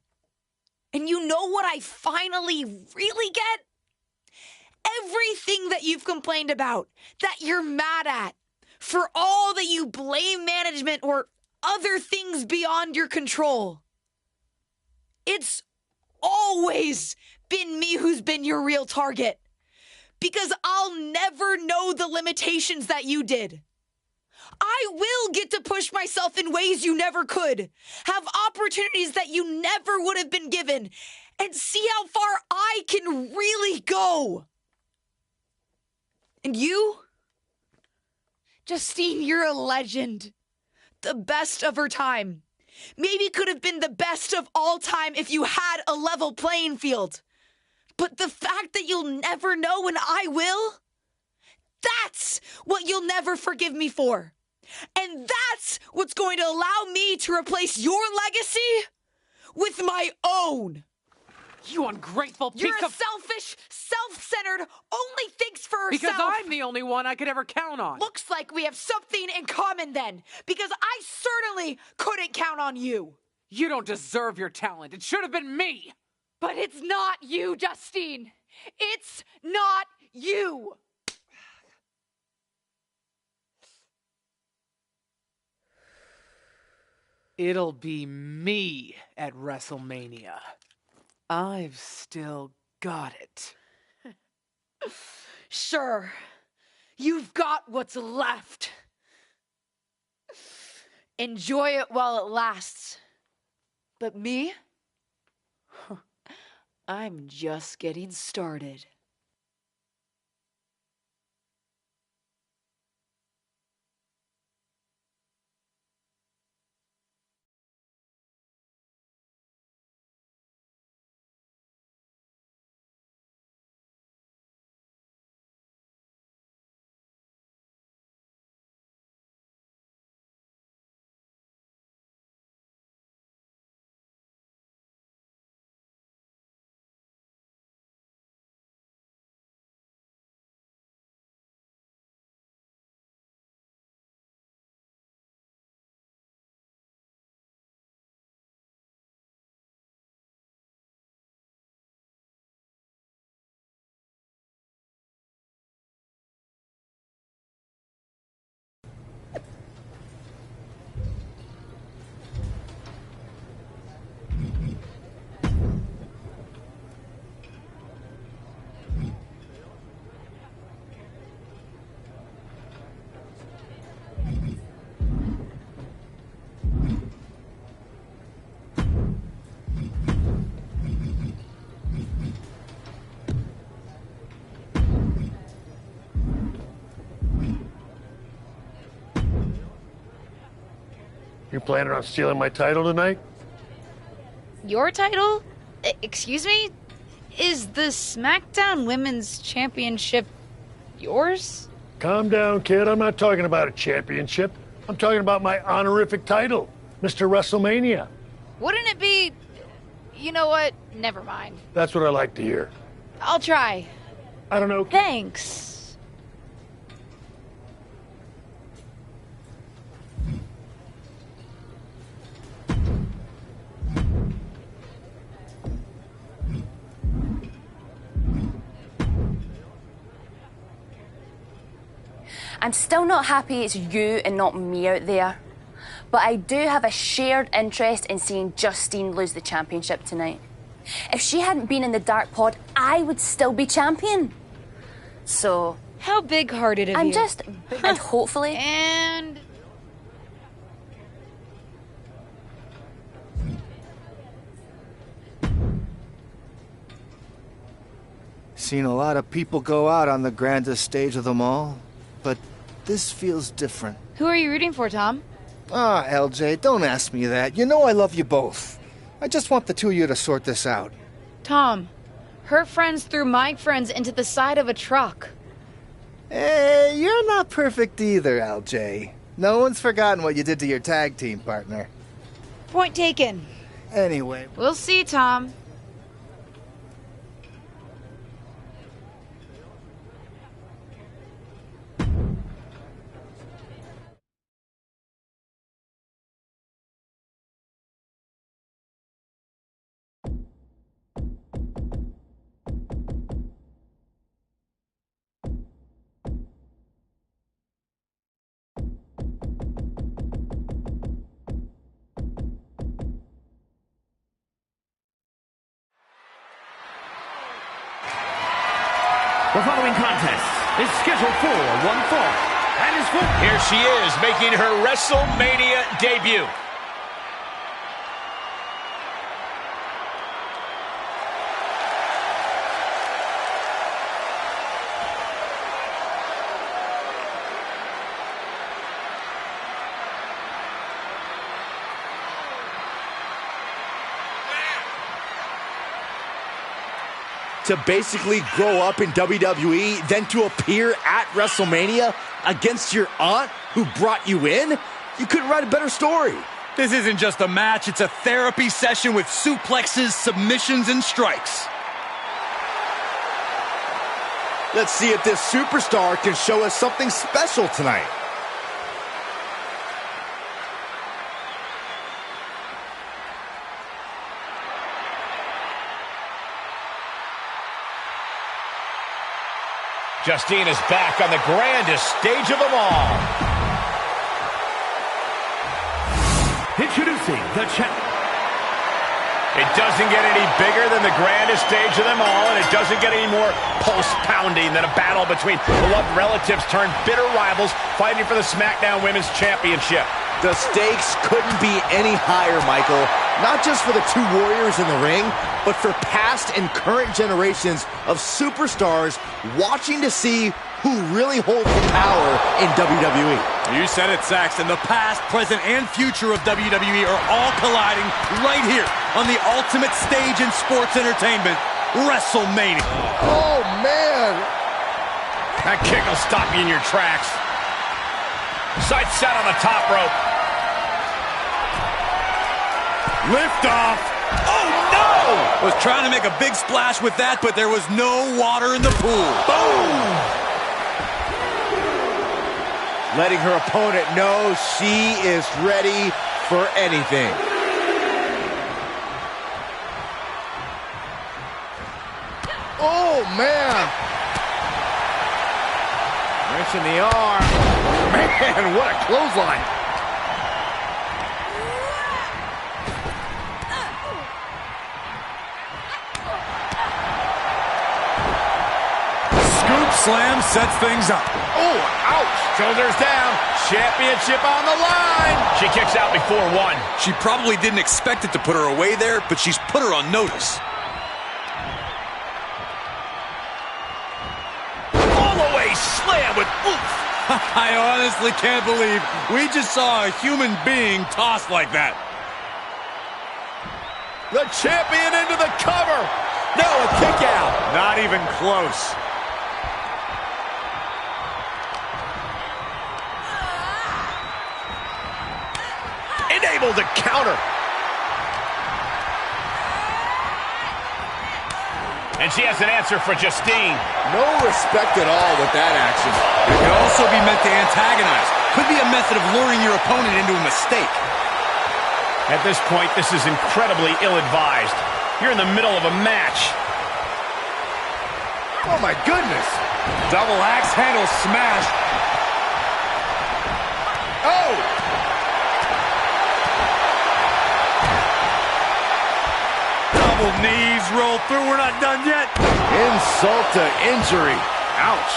And you know what I finally really get? Everything that you've complained about, that you're mad at, for all that you blame management or other things beyond your control. It's always been me who's been your real target. Because I'll never know the limitations that you did. I will get to push myself in ways you never could, have opportunities that you never would have been given, and see how far I can really go. And you? Justine, you're a legend. The best of her time. Maybe could have been the best of all time if you had a level playing field. But the fact that you'll never know and I will, that's what you'll never forgive me for. And that's what's going to allow me to replace your legacy with my own. You ungrateful piece You're a of... selfish, self-centered, only thinks for herself. Because I'm the only one I could ever count on. Looks like we have something in common then, because I certainly couldn't count on you. You don't deserve your talent. It should have been me. But it's not you, Justine. It's not you. It'll be me at WrestleMania. I've still got it. Sure, you've got what's left. Enjoy it while it lasts. But me? I'm just getting started. You planning on stealing my title tonight? Your title? Excuse me? Is the SmackDown Women's Championship yours? Calm down, kid. I'm not talking about a championship. I'm talking about my honorific title, Mr. WrestleMania. Wouldn't it be... You know what? Never mind. That's what I like to hear. I'll try. I don't know. Thanks. I'm still not happy it's you and not me out there. But I do have a shared interest in seeing Justine lose the championship tonight. If she hadn't been in the Dark Pod, I would still be champion. So... How big-hearted of you. I'm just... and hopefully... And... Seen a lot of people go out on the grandest stage of them all, but this feels different. Who are you rooting for, Tom? Ah, LJ, don't ask me that. You know I love you both. I just want the two of you to sort this out. Tom, her friends threw my friends into the side of a truck. Hey, you're not perfect either, LJ. No one's forgotten what you did to your tag team partner. Point taken. Anyway. We'll see, Tom. The following contest is scheduled for one fall and is for... Here she is, making her WrestleMania debut. To basically grow up in WWE, then to appear at WrestleMania against your aunt who brought you in? You couldn't write a better story. This isn't just a match, it's a therapy session with suplexes, submissions, and strikes. Let's see if this superstar can show us something special tonight. Justine is back on the grandest stage of them all. Introducing the champ. It doesn't get any bigger than the grandest stage of them all, and it doesn't get any more pulse-pounding than a battle between beloved relatives turned bitter rivals fighting for the SmackDown Women's Championship. The stakes couldn't be any higher, Michael. Not just for the two warriors in the ring, but for past and current generations of superstars watching to see who really holds the power in WWE. You said it, Saxton. The past, present, and future of WWE are all colliding right here on the ultimate stage in sports entertainment, WrestleMania. Oh, man. That kick will stop you in your tracks. Sights set on the top rope. Lift off. Oh, no! Was trying to make a big splash with that, but there was no water in the pool. Boom! Letting her opponent know she is ready for anything. Oh, man. Wrench in the arm. Man, what a clothesline. Slam sets things up. Oh, ouch. Shoulders down. Championship on the line. She kicks out before one. She probably didn't expect it to put her away there, but she's put her on notice. All the way slam with oomph. I honestly can't believe we just saw a human being tossed like that. The champion into the cover. No, a kick out. Not even close. Able to counter. And she has an answer for Justine. No respect at all with that action. It could also be meant to antagonize. Could be a method of luring your opponent into a mistake. At this point, this is incredibly ill-advised. You're in the middle of a match. Oh my goodness. Double axe handle smash. Oh! Double knees roll through. We're not done yet. Insult to injury. Ouch.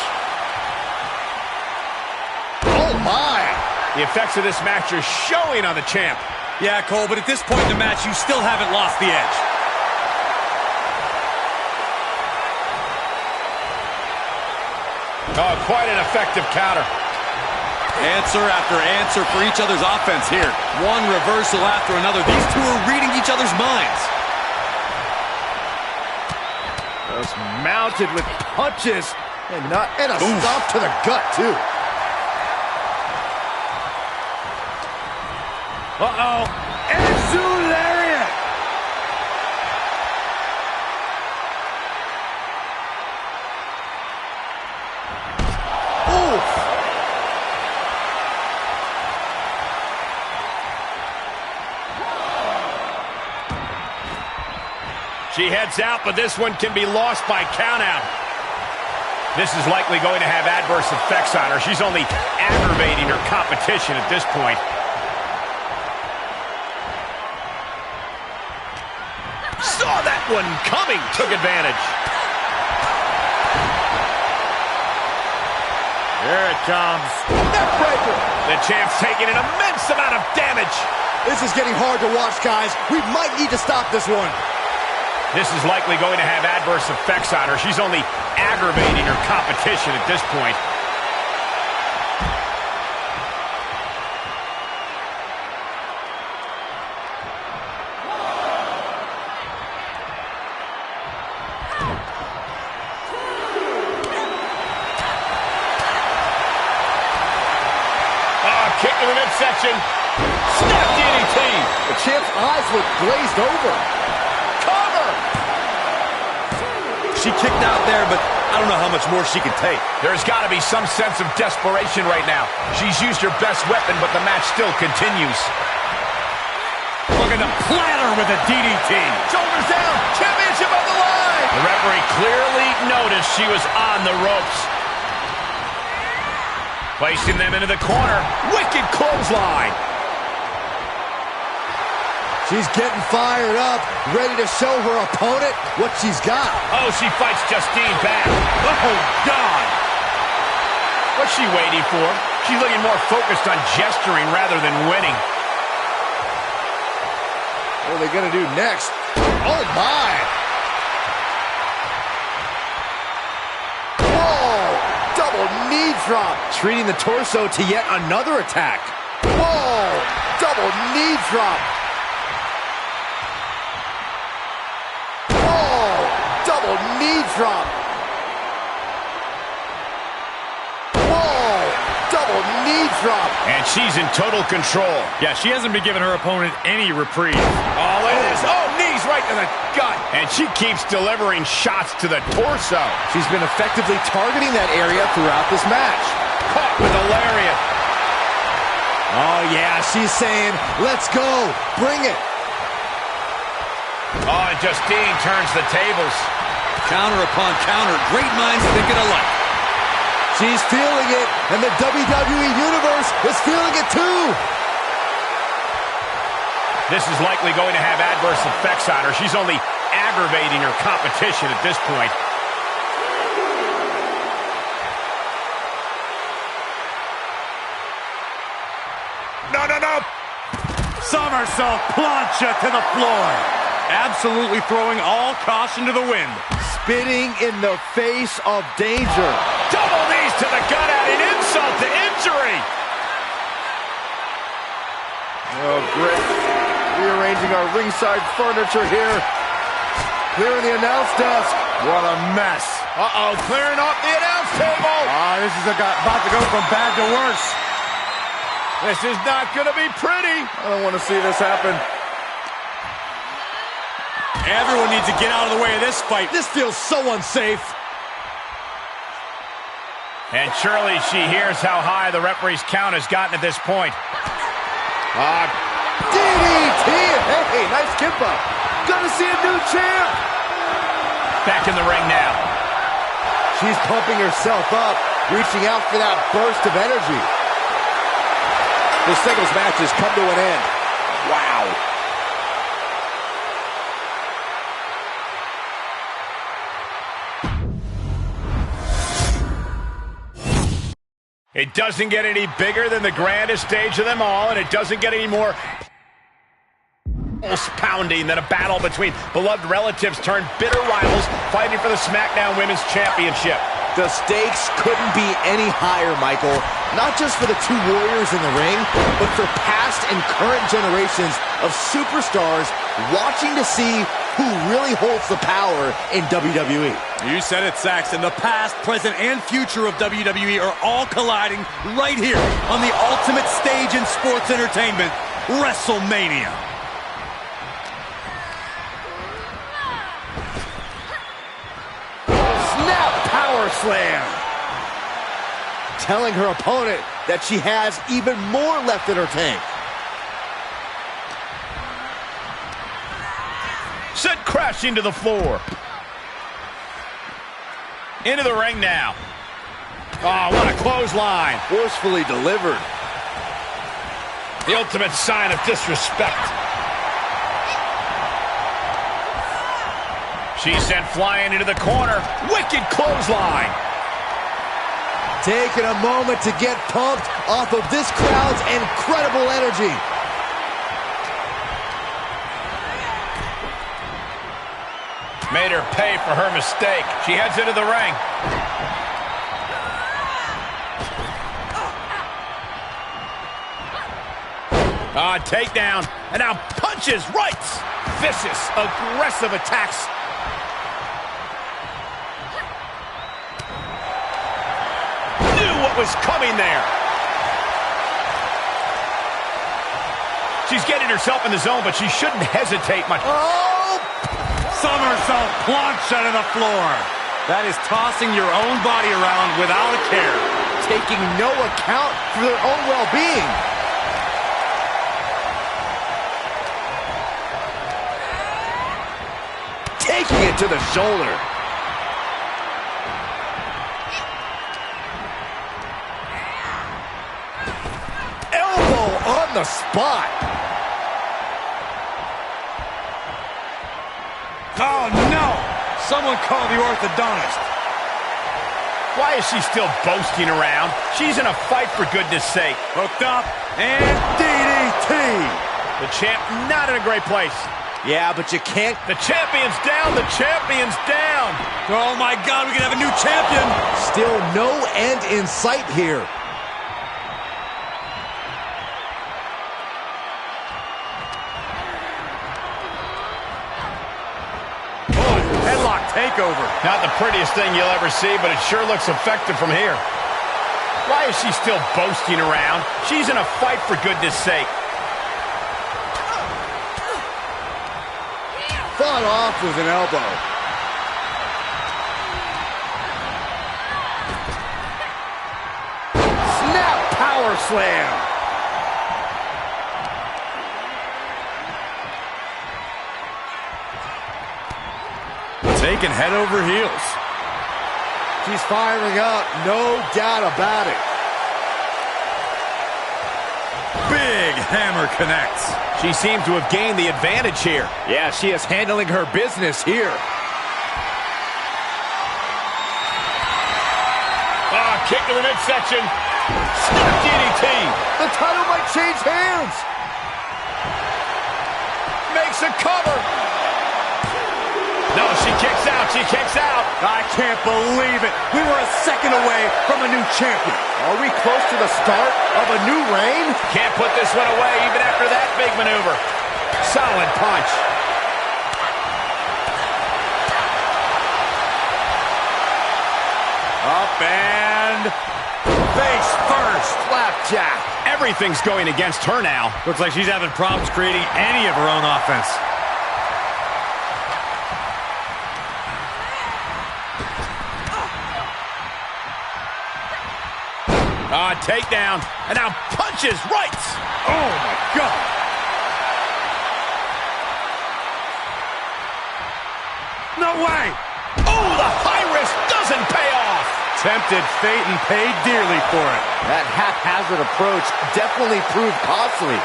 Oh my. The effects of this match are showing on the champ. Yeah, Cole, but at this point in the match, you still haven't lost the edge. Oh, quite an effective counter. Answer after answer for each other's offense here. One reversal after another. These two are reading each other's minds. Just mounted with punches and a stomp to the gut, too. Uh-oh. Enzu lariat. Oof. She heads out, but this one can be lost by countout. This is likely going to have adverse effects on her. She's only aggravating her competition at this point. Saw that one coming, took advantage. There it comes. Neckbreaker. The champ's taking an immense amount of damage. This is getting hard to watch, guys. We might need to stop this one. This is likely going to have adverse effects on her. She's only aggravating her competition at this point. Kick to the midsection. Snap DDT. The champ's eyes look glazed over. Cover. She kicked out there, but I don't know how much more she can take. There's got to be some sense of desperation right now. She's used her best weapon, but the match still continues. Looking to platter with a DDT. Shoulders down. Championship on the line. The referee clearly noticed she was on the ropes. Placing them into the corner. Wicked clothesline. She's getting fired up, ready to show her opponent what she's got. Oh, she fights Justine back. Oh, God. What's she waiting for? She's looking more focused on gesturing rather than winning. What are they going to do next? Oh, my. Double knee drop, treating the torso to yet another attack. Whoa, double knee drop. Whoa, double knee drop. Whoa, double knee drop. And she's in total control. Yeah, she hasn't been giving her opponent any reprieve. Oh, it is. Oh, knees right to the gut. And she keeps delivering shots to the torso. She's been effectively targeting that area throughout this match. Caught with a lariat. Oh, yeah, she's saying, let's go, bring it. Oh, and Justine turns the tables. Counter upon counter, great minds thinking alike. She's feeling it, and the WWE Universe is feeling it too. This is likely going to have adverse effects on her. She's only aggravating her competition at this point. No. Somersault plancha to the floor. Absolutely throwing all caution to the wind. Spitting in the face of danger. Double knees to the gut, adding insult to injury. Oh, great. Rearranging our ringside furniture here. Clearing the announce desk. What a mess. Uh-oh, clearing off the announce table. This is about to go from bad to worse. This is not going to be pretty. I don't want to see this happen. Everyone needs to get out of the way of this fight. This feels so unsafe. And surely she hears how high the referee's count has gotten at this point. DDT! Hey, nice skip up. Gonna see a new champ. Back in the ring now. She's pumping herself up, reaching out for that burst of energy. The singles match has come to an end. Wow. It doesn't get any bigger than the grandest stage of them all, and it doesn't get any more pounding than a battle between beloved relatives turned bitter rivals fighting for the SmackDown Women's Championship. The stakes couldn't be any higher, Michael. Not just for the two warriors in the ring, but for past and current generations of superstars watching to see who really holds the power in WWE. You said it, Saxton. The past, present, and future of WWE are all colliding right here on the ultimate stage in sports entertainment, WrestleMania. Snap power slam. Telling her opponent that she has even more left in her tank. Sent crashing to the floor. Into the ring now. Oh, what a clothesline. Forcefully delivered. The ultimate sign of disrespect. She's sent flying into the corner. Wicked clothesline. Taking a moment to get pumped off of this crowd's incredible energy. Made her pay for her mistake. She heads into the ring. Takedown. And now punches, rights. Vicious, aggressive attacks. Knew what was coming there. She's getting herself in the zone, but she shouldn't hesitate much. Oh! Somersault plunge out of the floor. That is tossing your own body around without a care. Taking no account for their own well-being. Taking it to the shoulder. Elbow on the spot. Oh, no! Someone call the orthodontist. Why is she still boasting around? She's in a fight, for goodness sake. Hooked up, and DDT! The champ not in a great place. Yeah, but you can't... The champion's down! The champion's down! Oh, my God, we can have a new champion! Still no end in sight here. Headlock takeover. Not the prettiest thing you'll ever see, but it sure looks effective from here. Why is she still boasting around? She's in a fight, for goodness sake. Fought off with an elbow. Snap power slam. Taken head over heels. She's firing up, no doubt about it. Big hammer connects. She seems to have gained the advantage here. Yeah, she is handling her business here. Kick to the midsection. Snap DDT. The title might change hands. Makes a cover. No, She kicks out. She kicks out. I can't believe it. We were a second away from a new champion. Are we close to the start of a new reign? Can't put this one away even after that big maneuver. Solid punch. Up and face first. Flapjack. Everything's going against her now. Looks like she's having problems creating any of her own offense. Takedown. And now punches right. Oh, my God. No way. Oh, the high risk doesn't pay off. Tempted fate and paid dearly for it. That haphazard approach definitely proved costly.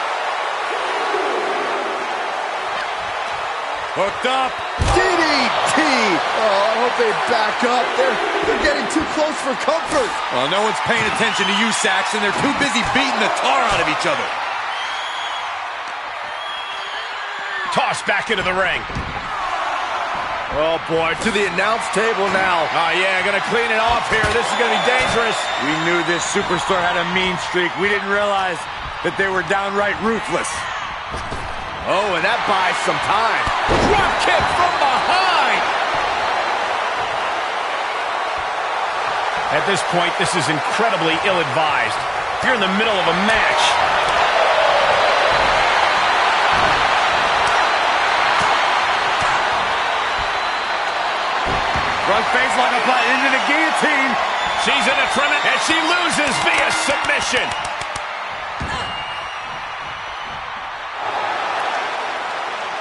Hooked up. DDT! Oh, I hope they back up. They're getting too close for comfort. Well, no one's paying attention to you, Saxon. They're too busy beating the tar out of each other. Tossed back into the ring. Oh, boy, to the announce table now. Oh, yeah, gonna clean it off here. This is gonna be dangerous. We knew this superstar had a mean streak. We didn't realize that they were downright ruthless. Oh, and that buys some time. Drop kick from behind. At this point, this is incredibly ill-advised. You're in the middle of a match. Front face like a butt into the guillotine. She's in a tremendous, and she loses via submission.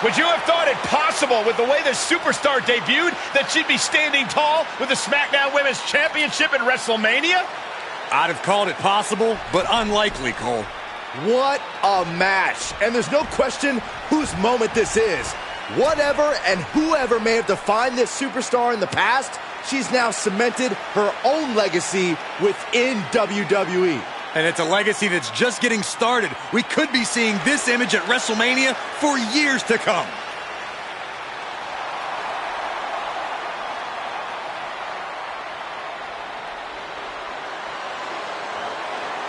Would you have thought it possible with the way this superstar debuted that she'd be standing tall with the SmackDown Women's Championship at WrestleMania? I'd have called it possible, but unlikely, Cole. What a match. And there's no question whose moment this is. Whatever and whoever may have defined this superstar in the past, she's now cemented her own legacy within WWE. And it's a legacy that's just getting started. We could be seeing this image at WrestleMania for years to come.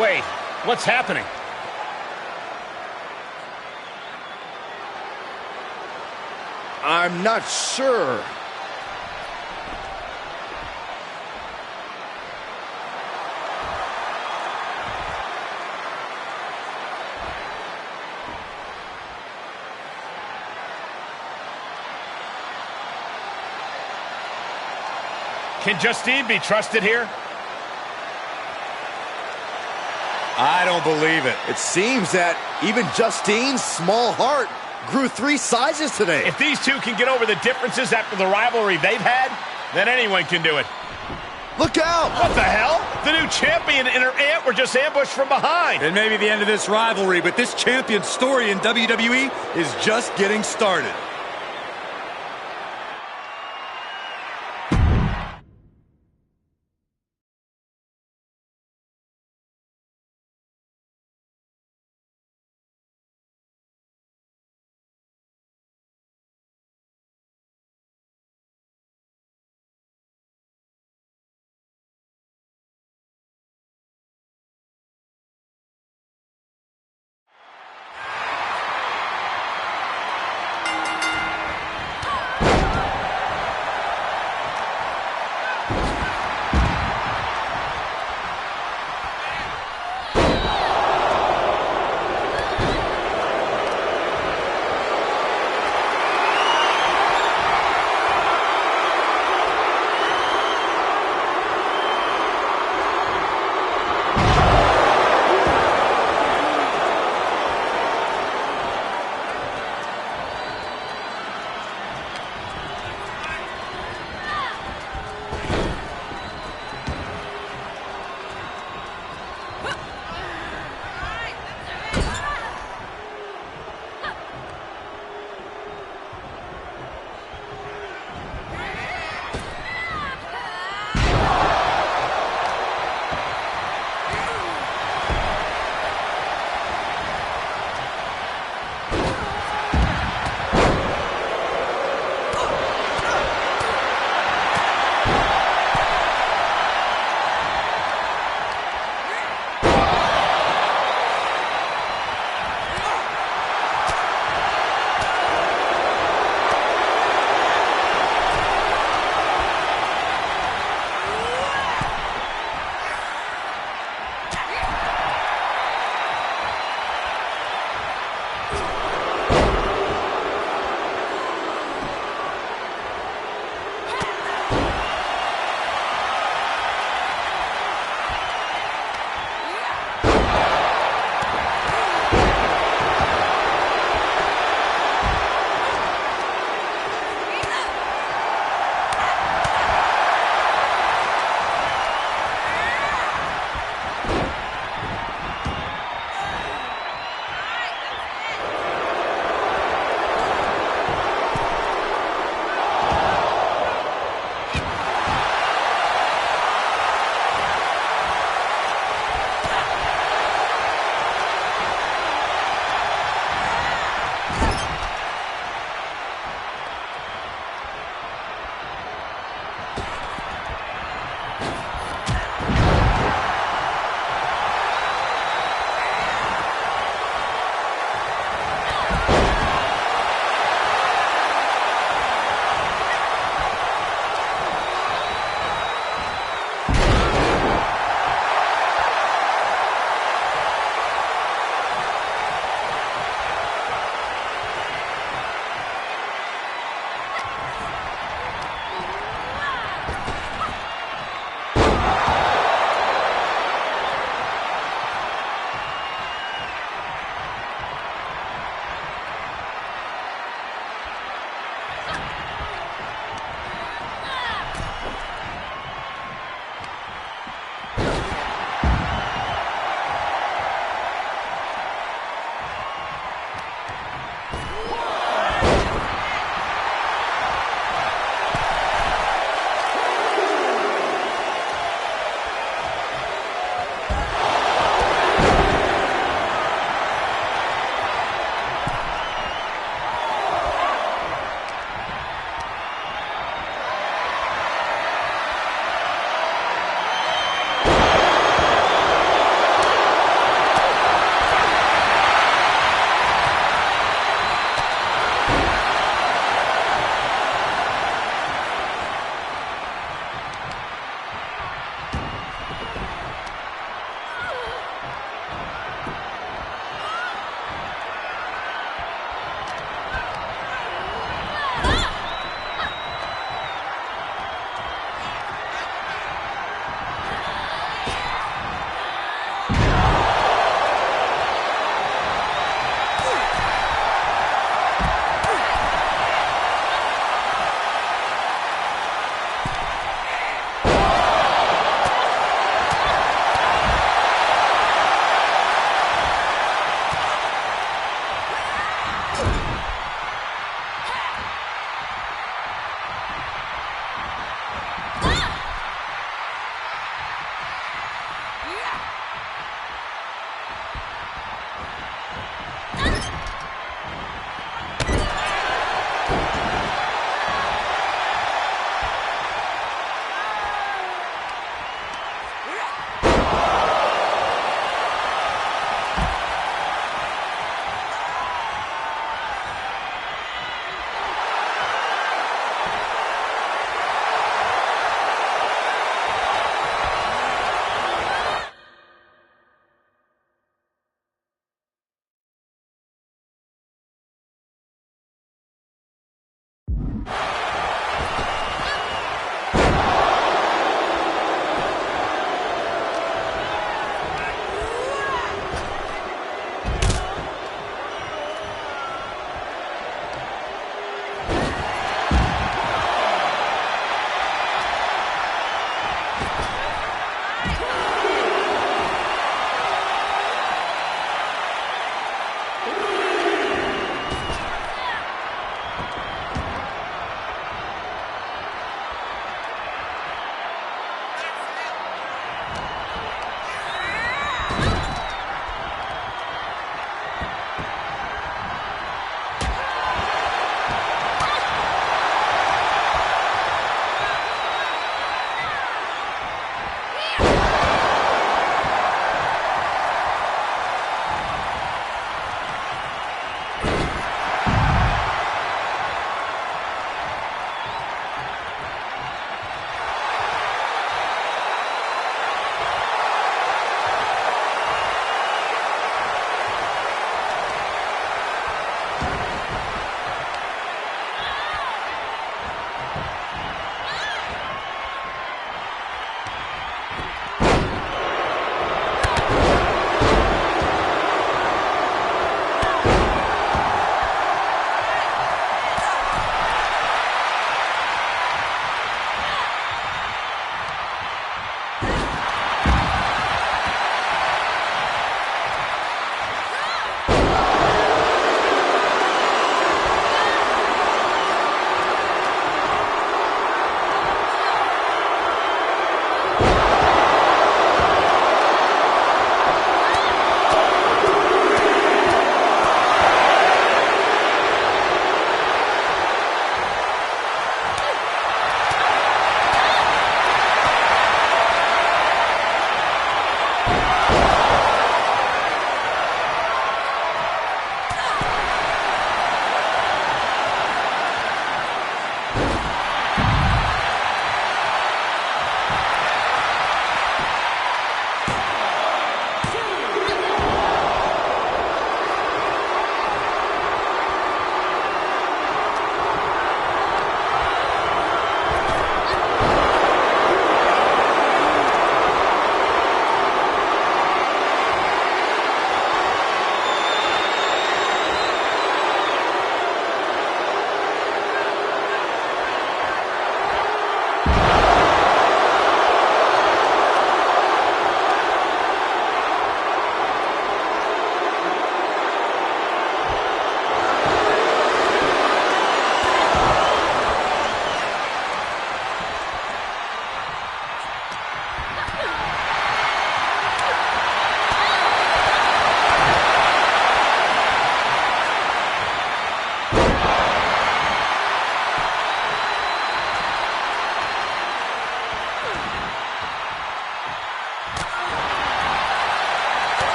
Wait, what's happening? I'm not sure. Can Justine be trusted here? I don't believe it. It seems that even Justine's small heart grew 3 sizes today. If these two can get over the differences after the rivalry they've had, then anyone can do it. Look out! What the hell? The new champion and her aunt were just ambushed from behind. It may be the end of this rivalry, but this champion's story in WWE is just getting started.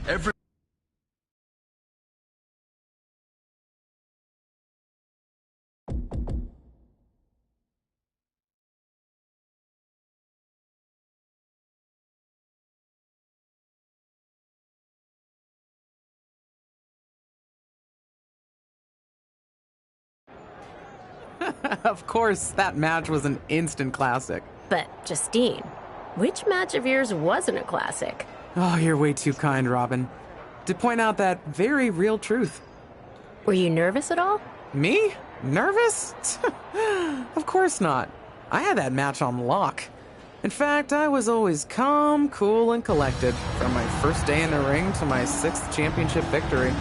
Every Of course, that match was an instant classic. But, Justine, which match of yours wasn't a classic? Oh, you're way too kind, Robin. To point out that very real truth. Were you nervous at all? Me? Nervous? Of course not. I had that match on lock. In fact, I was always calm, cool, and collected from my first day in the ring to my 6th championship victory.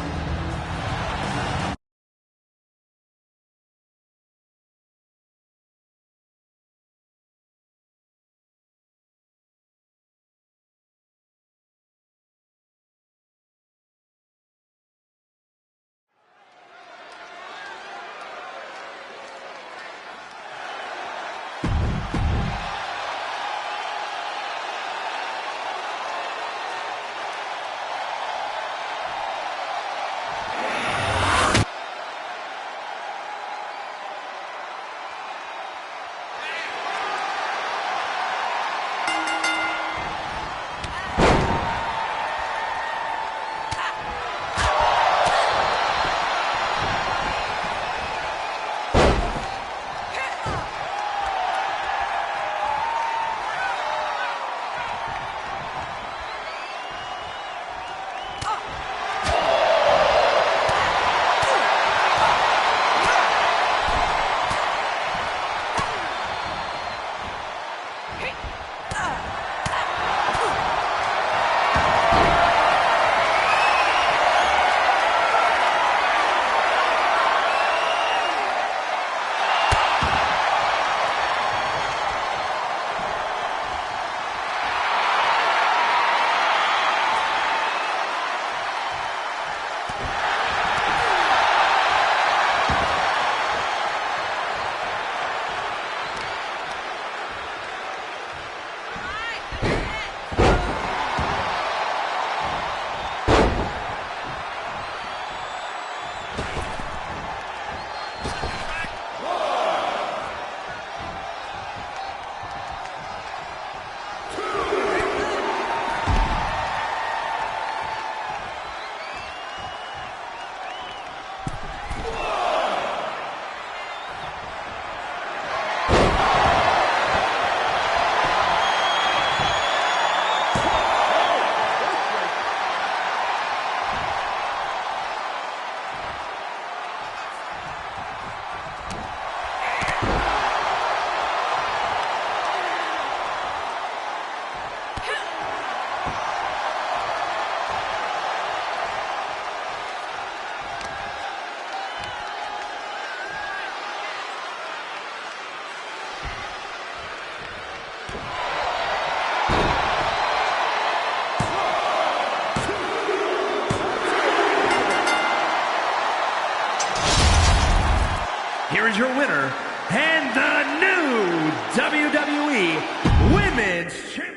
Here is your winner, and the new WWE Women's Champion.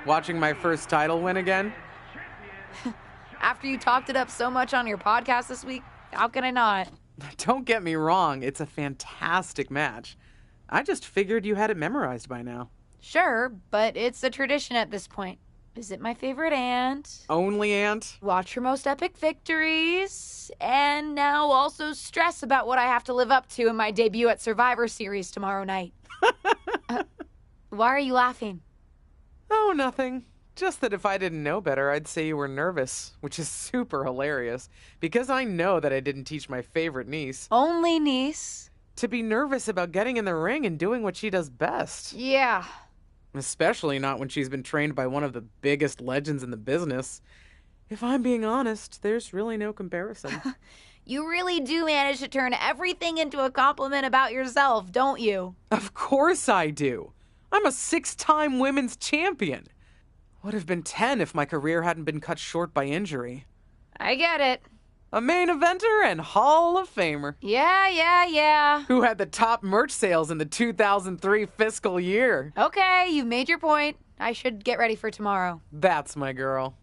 Watching my first title win again? After you talked it up so much on your podcast this week, how can I not? Don't get me wrong, it's a fantastic match. I just figured you had it memorized by now. Sure, but it's a tradition at this point. Visit my favorite aunt. Only aunt? Watch her most epic victories. And now also stress about what I have to live up to in my debut at Survivor Series tomorrow night. Why are you laughing? Oh, nothing. Just that if I didn't know better, I'd say you were nervous, which is super hilarious, because I know that I didn't teach my favorite niece. Only niece? To be nervous about getting in the ring and doing what she does best. Yeah. Especially not when she's been trained by one of the biggest legends in the business. If I'm being honest, there's really no comparison. You really do manage to turn everything into a compliment about yourself, don't you? Of course I do. I'm a 6-time women's champion. Would have been 10 if my career hadn't been cut short by injury. I get it. A main eventer and Hall of Famer. Yeah. Who had the top merch sales in the 2003 fiscal year. Okay, you made your point. I should get ready for tomorrow. That's my girl.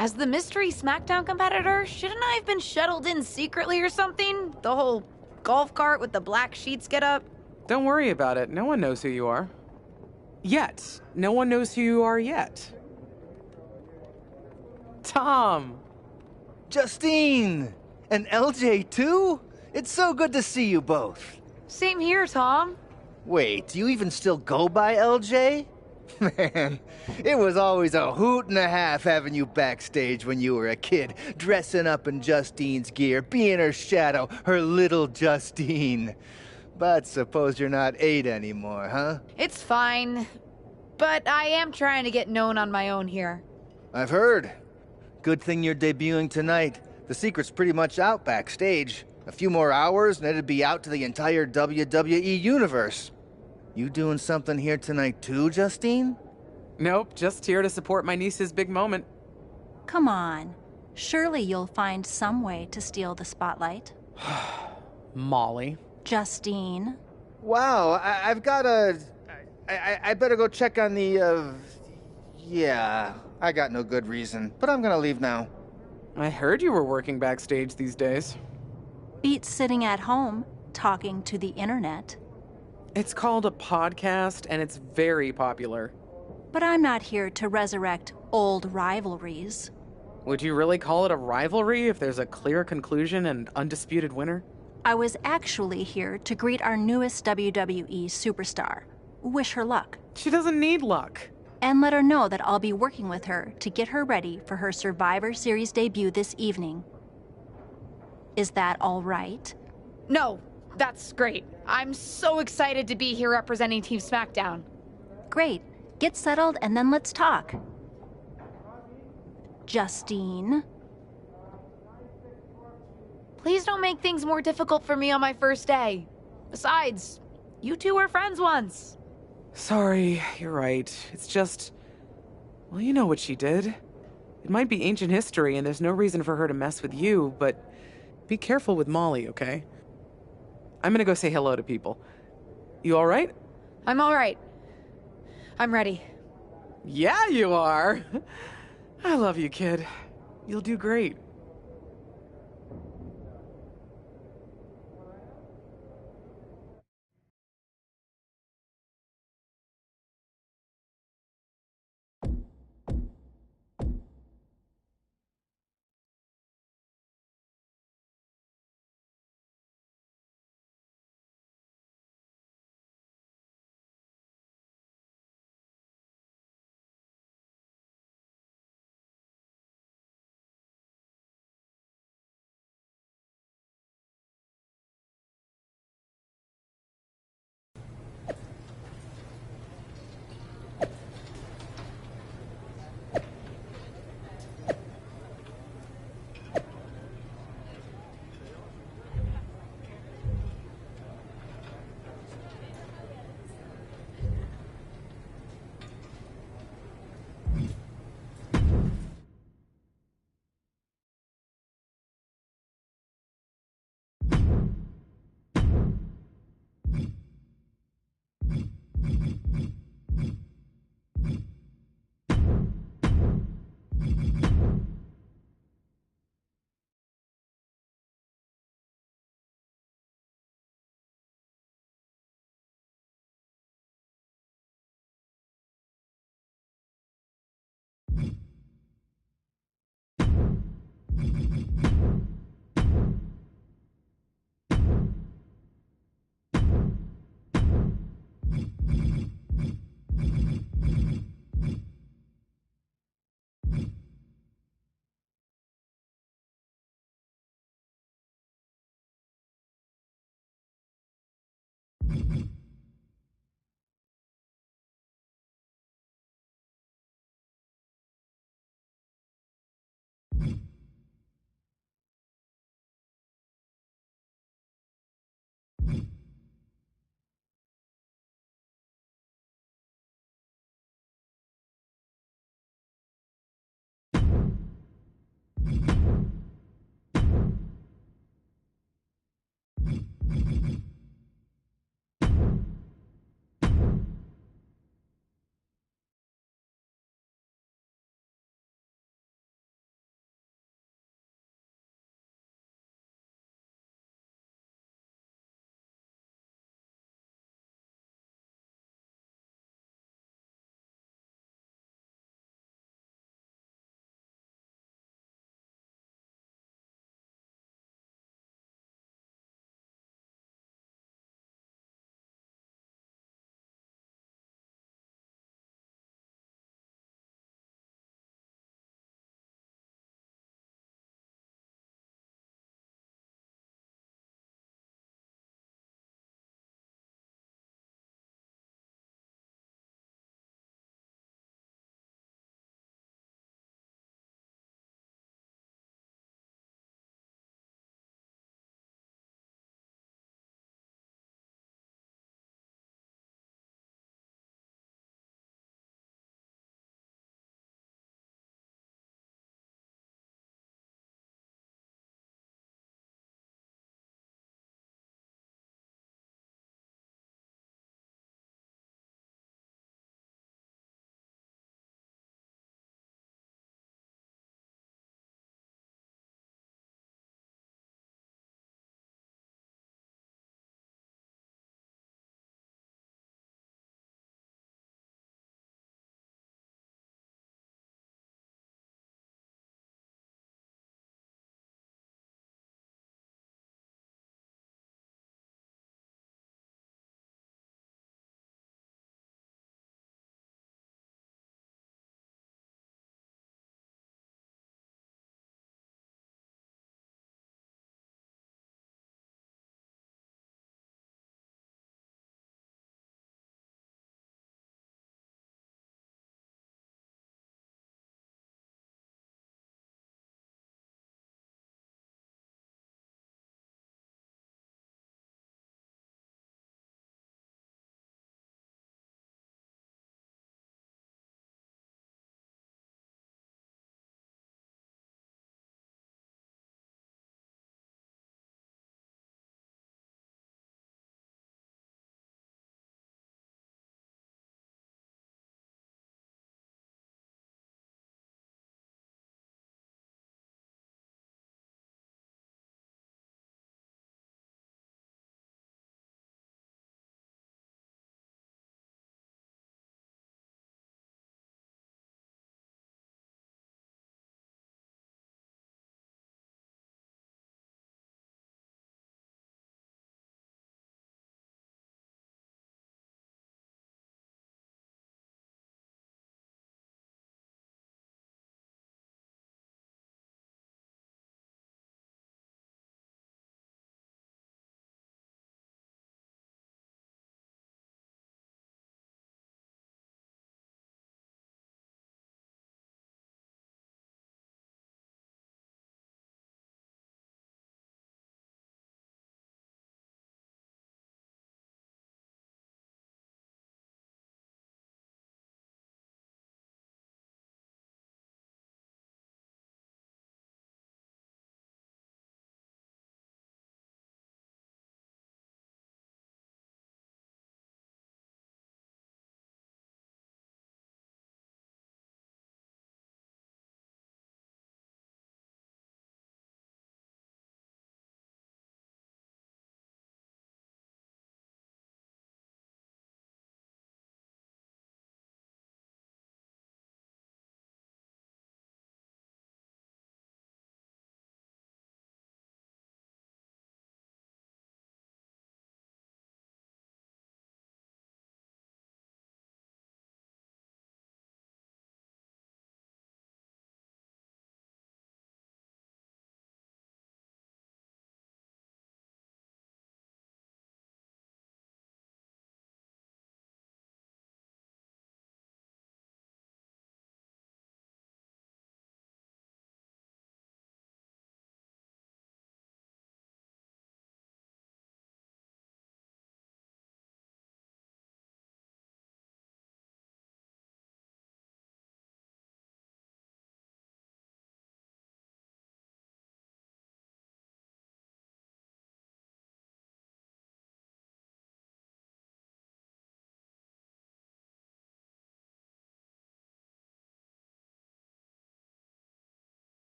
As the mystery SmackDown competitor, shouldn't I have been shuttled in secretly or something? The whole golf cart with the black sheets get up? Don't worry about it. No one knows who you are. Yet. No one knows who you are yet. Tom! Justine! And LJ too? It's so good to see you both. Same here, Tom. Wait, do you even still go by LJ? Man, it was always a hoot and a half having you backstage when you were a kid, dressing up in Justine's gear, being her shadow, her little Justine. But suppose you're not 8 anymore, huh? It's fine. But I am trying to get known on my own here. I've heard. Good thing you're debuting tonight. The secret's pretty much out backstage. A few more hours and it'd be out to the entire WWE universe. You doing something here tonight too, Justine? Nope, just here to support my niece's big moment. Come on. Surely you'll find some way to steal the spotlight. Molly. Justine. Wow, I've got a... I better go check on the, Yeah, I got no good reason, but I'm gonna leave now. I heard you were working backstage these days. Beats sitting at home, talking to the internet. It's called a podcast, and it's very popular. But I'm not here to resurrect old rivalries. Would you really call it a rivalry if there's a clear conclusion and undisputed winner? I was actually here to greet our newest WWE superstar. Wish her luck. She doesn't need luck. And let her know that I'll be working with her to get her ready for her Survivor Series debut this evening. Is that all right? No, that's great. I'm so excited to be here representing Team SmackDown. Great. Get settled and then let's talk. Justine. Please don't make things more difficult for me on my first day. Besides, you two were friends once. Sorry, you're right. It's just... Well, you know what she did. It might be ancient history and there's no reason for her to mess with you, but be careful with Molly, okay? I'm gonna go say hello to people. You alright? I'm alright. I'm ready. Yeah, you are. I love you, kid. You'll do great.